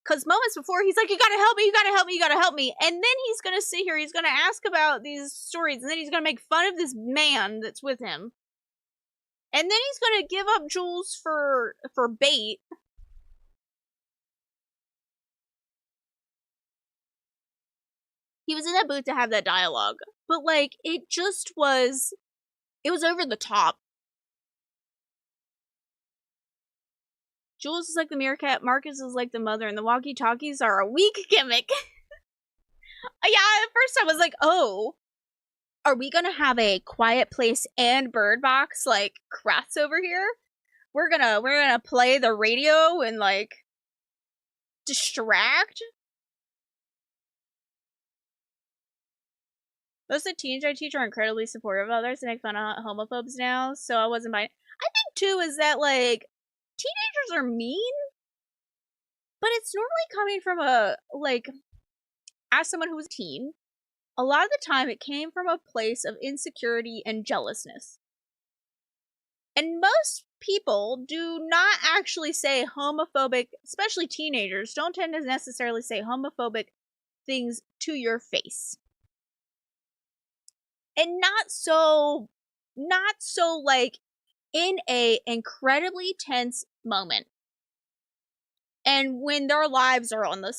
Because moments before, he's like, you gotta help me, you gotta help me, you gotta help me. And then he's gonna sit here, he's gonna ask about these stories, and then he's gonna make fun of this man that's with him. And then he's gonna give up Jules for bait. He was in that booth to have that dialogue. But, like, it was over the top. Jules is like the meerkat, Marcus is like the mother, and the walkie-talkies are a weak gimmick. Yeah, at first I was like, oh, are we gonna have a Quiet Place and Bird Box, like, crossover here? We're gonna play the radio and, like, distract? Most of the teens I teach are incredibly supportive of others and make fun of homophobes now, so I wasn't buying. I think, too, is that, like, teenagers are mean, but it's normally coming from as someone who was a teen, a lot of the time it came from a place of insecurity and jealousness. And most people do not actually say homophobic, especially teenagers, don't tend to necessarily say homophobic things to your face. And not so like in a incredibly tense moment. And when their lives are on the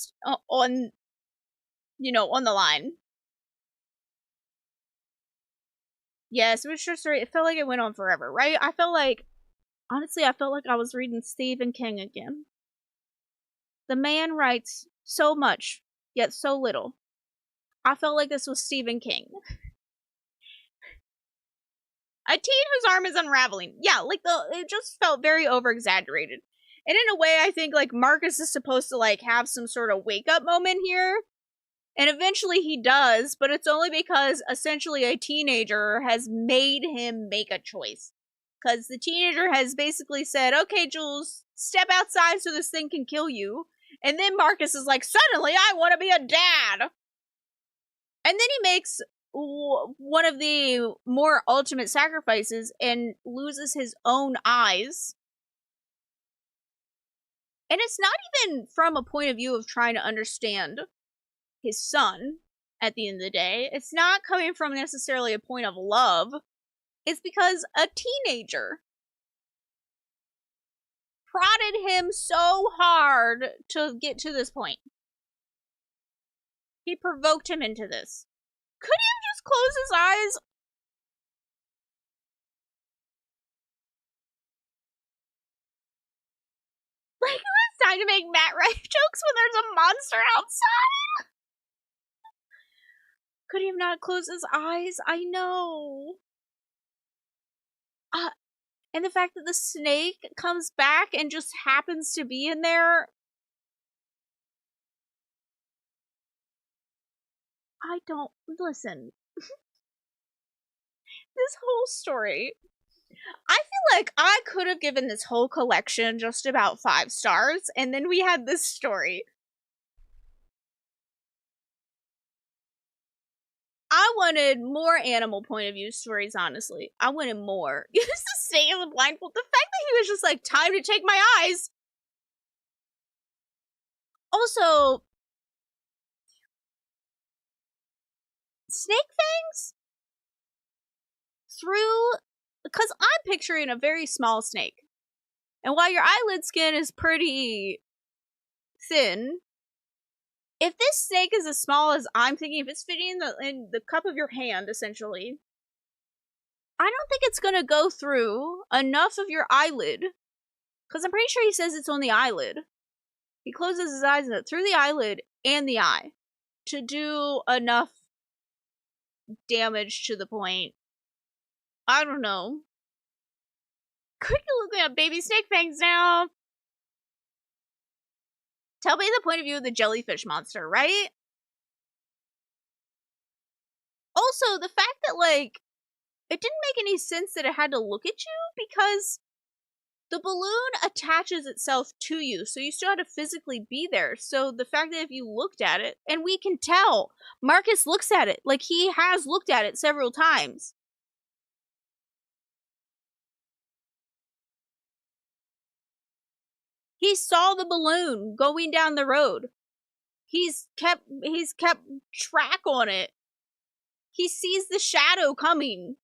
line. Yes, it was just it felt like it went on forever, right? Honestly, I felt like I was reading Stephen King again. The man writes so much, yet so little. I felt like this was Stephen King. A teen whose arm is unraveling. Yeah, like it just felt very over-exaggerated. And in a way, I think, like, Marcus is supposed to, like, have some sort of wake-up moment here. And eventually he does, but it's only because, essentially, a teenager has made him make a choice. Because the teenager has basically said, okay, Jules, step outside so this thing can kill you. And then Marcus is like, suddenly I want to be a dad! And then he makes one of the more ultimate sacrifices and loses his own eyes. And it's not even from a point of view of trying to understand his son at the end of the day. It's not coming from necessarily a point of love. It's because a teenager prodded him so hard to get to this point. He provoked him into this. Could he have just closed his eyes? Like, it's time to make Matt Rife jokes when there's a monster outside? Could he have not closed his eyes? I know. And the fact that the snake comes back and just happens to be in there. I don't. Listen. This whole story I feel like I could have given this whole collection just about 5 stars, and then we had this story. I wanted more animal point of view stories, honestly. I wanted more. He used to stay in the blindfold. The fact that he was just like, time to take my eyes. Also, snake fangs? Through, because I'm picturing a very small snake. And while your eyelid skin is pretty thin, if this snake is as small as I'm thinking, if it's fitting in the cup of your hand, essentially, I don't think it's gonna go through enough of your eyelid. Because I'm pretty sure he says it's on the eyelid. He closes his eyes through the eyelid and the eye to do enough damage to the point. I don't know. Quickly looking at baby snake fangs now. Tell me the point of view of the jellyfish monster, right? Also, the fact that, like, it didn't make any sense that it had to look at you because the balloon attaches itself to you, so you still had to physically be there. So the fact that if you looked at it, and we can tell, Marcus looks at it, like he has looked at it several times. He saw the balloon going down the road. He's kept track on it. He sees the shadow coming.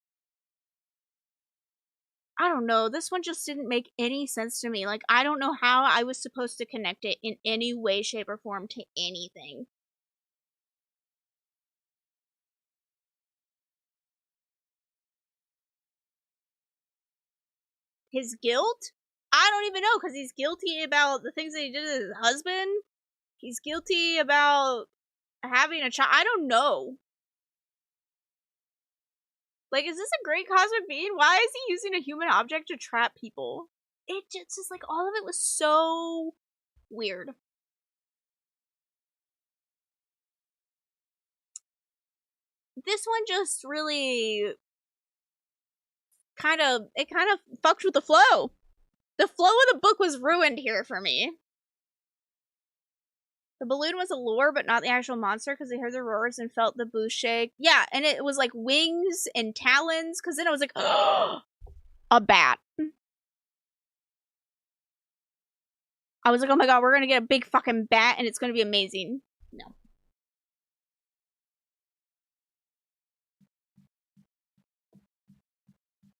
I don't know. This one just didn't make any sense to me. Like, I don't know how I was supposed to connect it in any way, shape, or form to anything. His guilt? I don't even know, because he's guilty about the things that he did to his husband. He's guilty about having a child. I don't know. Like, is this a great cosmic being? Why is he using a human object to trap people? It just like, all of it was so weird. This one just really kind of fucked with the flow. The flow of the book was ruined here for me. The balloon was a lure, but not the actual monster, because they heard the roars and felt the boost shake. Yeah, and it was like wings and talons, because then I was like, oh, a bat. I was like, oh my god, we're gonna get a big fucking bat, and it's gonna be amazing. No.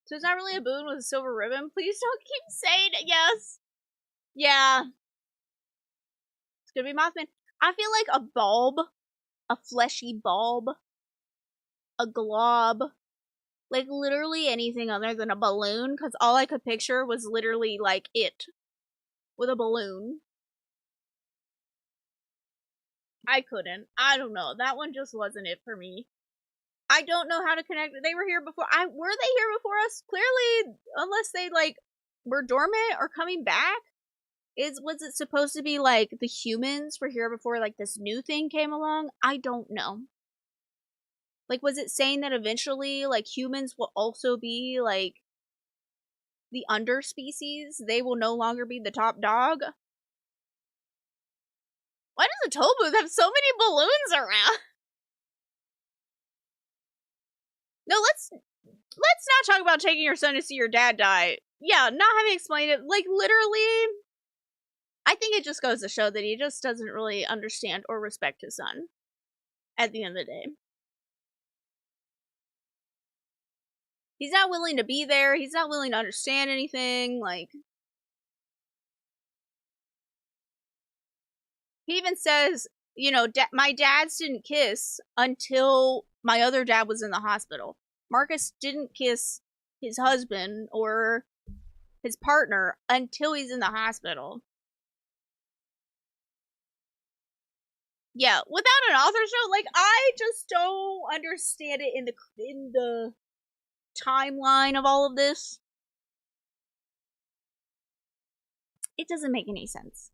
So it's not really a balloon with a silver ribbon? Please don't keep saying it. Yes. Yeah. It's gonna be Mothman. I feel like a bulb, a fleshy bulb, a glob, like literally anything other than a balloon, because all I could picture was literally like it with a balloon. I couldn't. I don't know. That one just wasn't it for me. I don't know how to connect. They were here before. Were they here before us? Clearly, unless they like were dormant or coming back. Was it supposed to be like the humans were here before like this new thing came along? I don't know. Like, was it saying that eventually like humans will also be like the under species? They will no longer be the top dog? Why does the toll booth have so many balloons around? No, let's not talk about taking your son to see your dad die. Yeah, not having explained it. Like, literally, I think it just goes to show that he just doesn't really understand or respect his son at the end of the day. He's not willing to be there. He's not willing to understand anything. Like, he even says, you know, my dads didn't kiss until my other dad was in the hospital. Marcus didn't kiss his husband or his partner until he's in the hospital. Yeah, without an author's note, like, I just don't understand it in the timeline of all of this. It doesn't make any sense.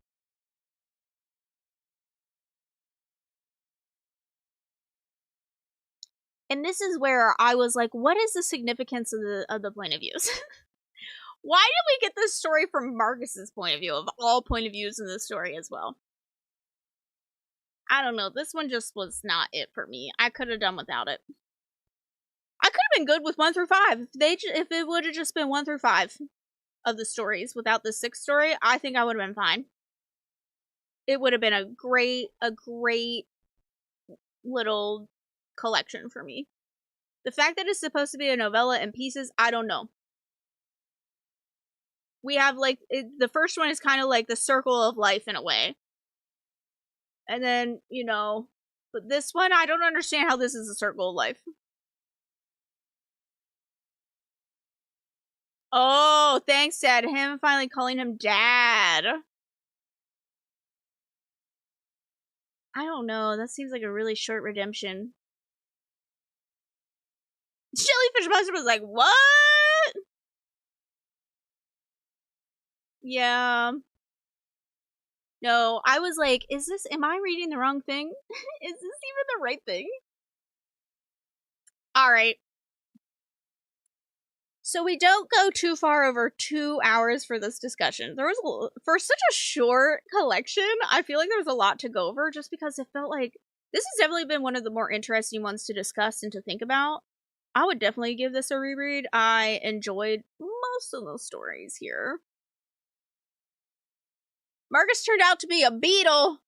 And this is where I was like, what is the significance of the point of views? Why did we get this story from Marcus's point of view, of all point of views in the story as well? I don't know. This one just was not it for me. I could have done without it. I could have been good with 1 through 5. If it would have just been 1 through 5 of the stories without the 6th story, I think I would have been fine. It would have been a great little collection for me. The fact that it's supposed to be a novella in pieces, I don't know. We have like the first one is kind of like the circle of life in a way, and then but this one I don't understand how this is a circle of life. Oh, thanks, Dad. Him finally calling him Dad. I don't know. That seems like a really short redemption. Jellyfish Monster was like, what? Yeah. No, I was like, am I reading the wrong thing? Is this even the right thing? Alright. So we don't go too far over 2 hours for this discussion. There was, for such a short collection, I feel like there was a lot to go over just because it felt like this has definitely been one of the more interesting ones to discuss and to think about. I would definitely give this a reread. I enjoyed most of the stories here. Marcus turned out to be a beetle.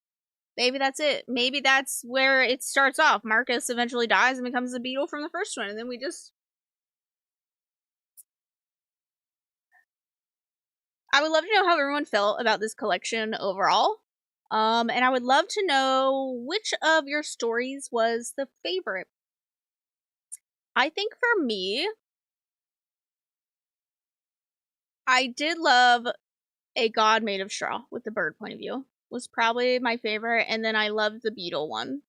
Maybe that's it. Maybe that's where it starts off. Marcus eventually dies and becomes a beetle from the first one, and then we just... I would love to know how everyone felt about this collection overall. And I would love to know which of your stories was the favorite. I think for me, I did love A God Made of Straw with the bird point of view. Was probably my favorite, and then I loved the beetle one.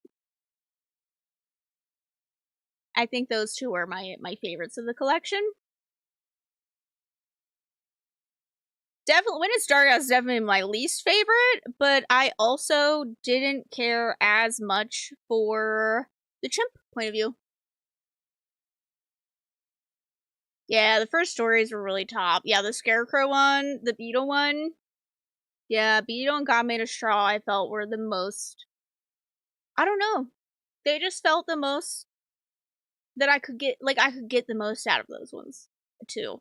I think those two were my favorites of the collection. Definitely, When It's Dark Out is definitely my least favorite, but I also didn't care as much for the chimp point of view. Yeah, the first stories were really top. Yeah, the scarecrow one, the beetle one. Yeah, beetle and God Made of Straw I felt were the most... I don't know. They just felt the most that I could get, like, I could get the most out of those ones, too.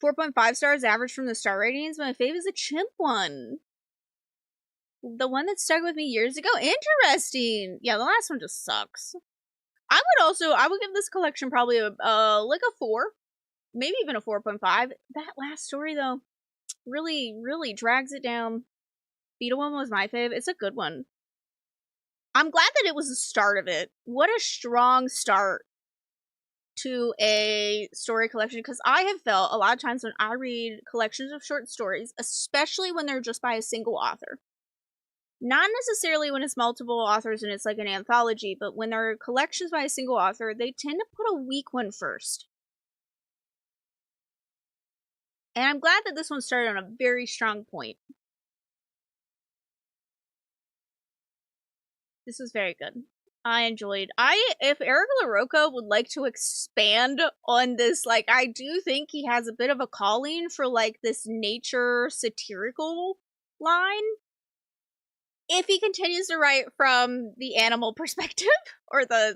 4.5 stars average from the star ratings. My fave is the chimp one. The one that stuck with me years ago. Interesting. Yeah, the last one just sucks. I would give this collection probably like a 4. Maybe even a 4.5. That last story, though, really, really drags it down. Beetle one was my fave. It's a good one. I'm glad that it was the start of it. What a strong start to a story collection, because I have felt a lot of times when I read collections of short stories, especially when they're just by a single author, not necessarily when it's multiple authors and it's like an anthology, but when they're collections by a single author, they tend to put a weak one first. And I'm glad that this one started on a very strong point. This was very good. I enjoyed. If Eric LaRocca would like to expand on this, like, I do think he has a bit of a calling for, like, this nature satirical line. If he continues to write from the animal perspective, or the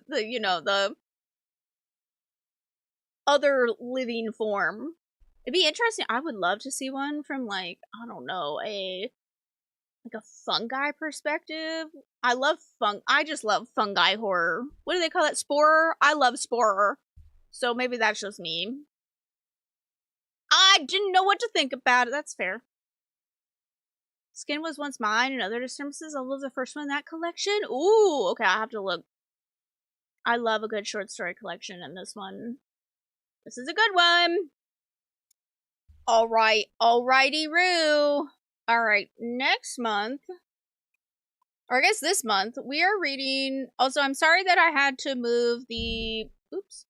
other living form, it'd be interesting. I would love to see one from, like, I don't know, a fungi perspective. I just love fungi horror. What do they call it? Sporer? I love sporer. So maybe that's just me. I didn't know what to think about it. That's fair. Skin Was Once Mine and Other Disturbances. I love the first one in that collection. Ooh, okay, I have to look. I love a good short story collection, and this one. This is a good one. Alright, alrighty, Roo. Alright, next month, or I guess this month, we are reading... Also, I'm sorry that I had to move the... Oops.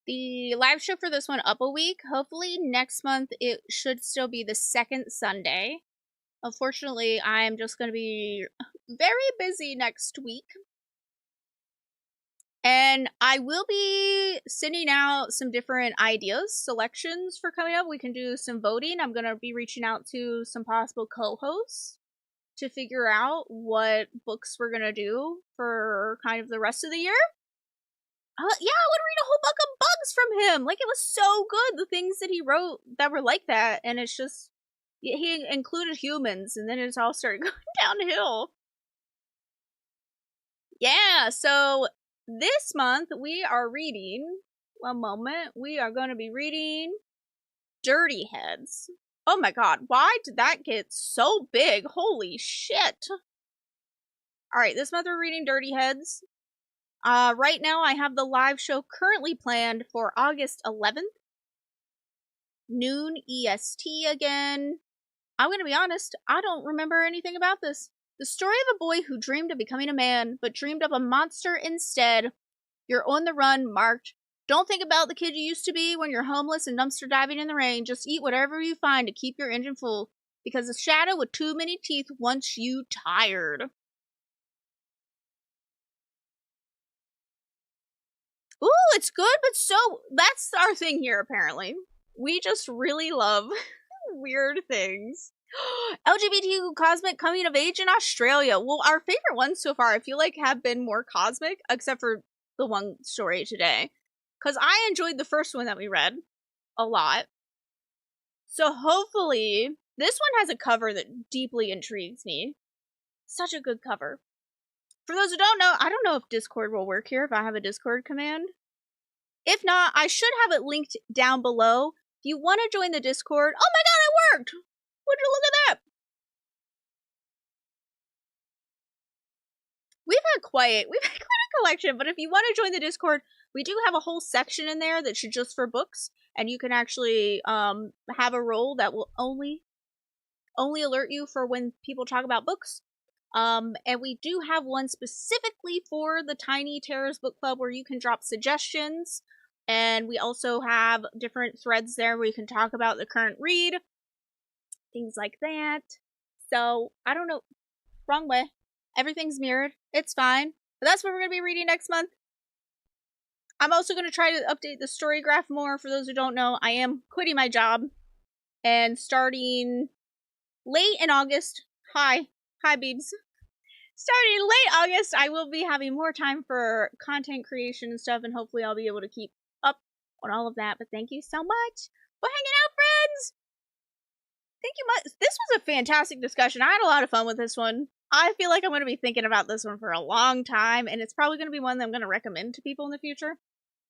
The live show for this one up a week. Hopefully next month it should still be the second Sunday. Unfortunately, I'm just going to be very busy next week. And I will be sending out some different ideas, selections for coming up. We can do some voting. I'm going to be reaching out to some possible co-hosts to figure out what books we're going to do for kind of the rest of the year. Yeah, I would read a whole book of bugs from him. Like, it was so good, the things that he wrote that were like that. And it's just, he included humans, and then it all started going downhill. Yeah, so this month we are reading, one moment, we are going to be reading Dirty Heads. Oh my god, why did that get so big? Holy shit. Alright, this month we're reading Dirty Heads. Right now I have the live show currently planned for August 11th. Noon EST again. I'm gonna be honest, I don't remember anything about this. The story of a boy who dreamed of becoming a man, but dreamed of a monster instead. You're on the run, marked. Don't think about the kid you used to be when you're homeless and dumpster diving in the rain. Just eat whatever you find to keep your engine full, because a shadow with too many teeth wants you tired. Ooh, it's good, but so that's our thing here, apparently. We just really love weird things. LGBTQ cosmic coming of age in Australia. Well, our favorite ones so far, I feel like, have been more cosmic, except for the one story today. Because I enjoyed the first one that we read a lot. So hopefully, this one has a cover that deeply intrigues me. Such a good cover. For those who don't know, I don't know if Discord will work here if I have a Discord command. If not, I should have it linked down below. If you want to join the Discord, oh my god, it worked! Would you look at that? We've had quite a collection, but if you want to join the Discord, we do have a whole section in there that's just for books, and you can actually have a role that will only alert you for when people talk about books. And we do have one specifically for the Tiny Terrors Book Club where you can drop suggestions. And we also have different threads there where you can talk about the current read. Things like that. So, I don't know. Wrong way. Everything's mirrored. It's fine. But that's what we're going to be reading next month. I'm also going to try to update the story graph more. For those who don't know, I am quitting my job. And starting late in August. Hi, Beebs. Starting late August, I will be having more time for content creation and stuff, and hopefully I'll be able to keep up on all of that. But thank you so much for hanging out, friends! Thank you much. This was a fantastic discussion. I had a lot of fun with this one. I feel like I'm going to be thinking about this one for a long time, and it's probably going to be one that I'm going to recommend to people in the future.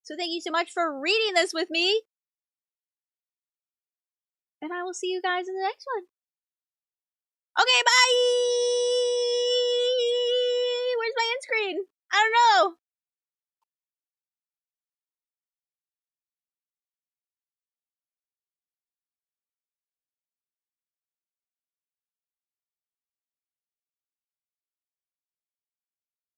So thank you so much for reading this with me. And I will see you guys in the next one. Okay, bye! Where's my end screen? I don't know.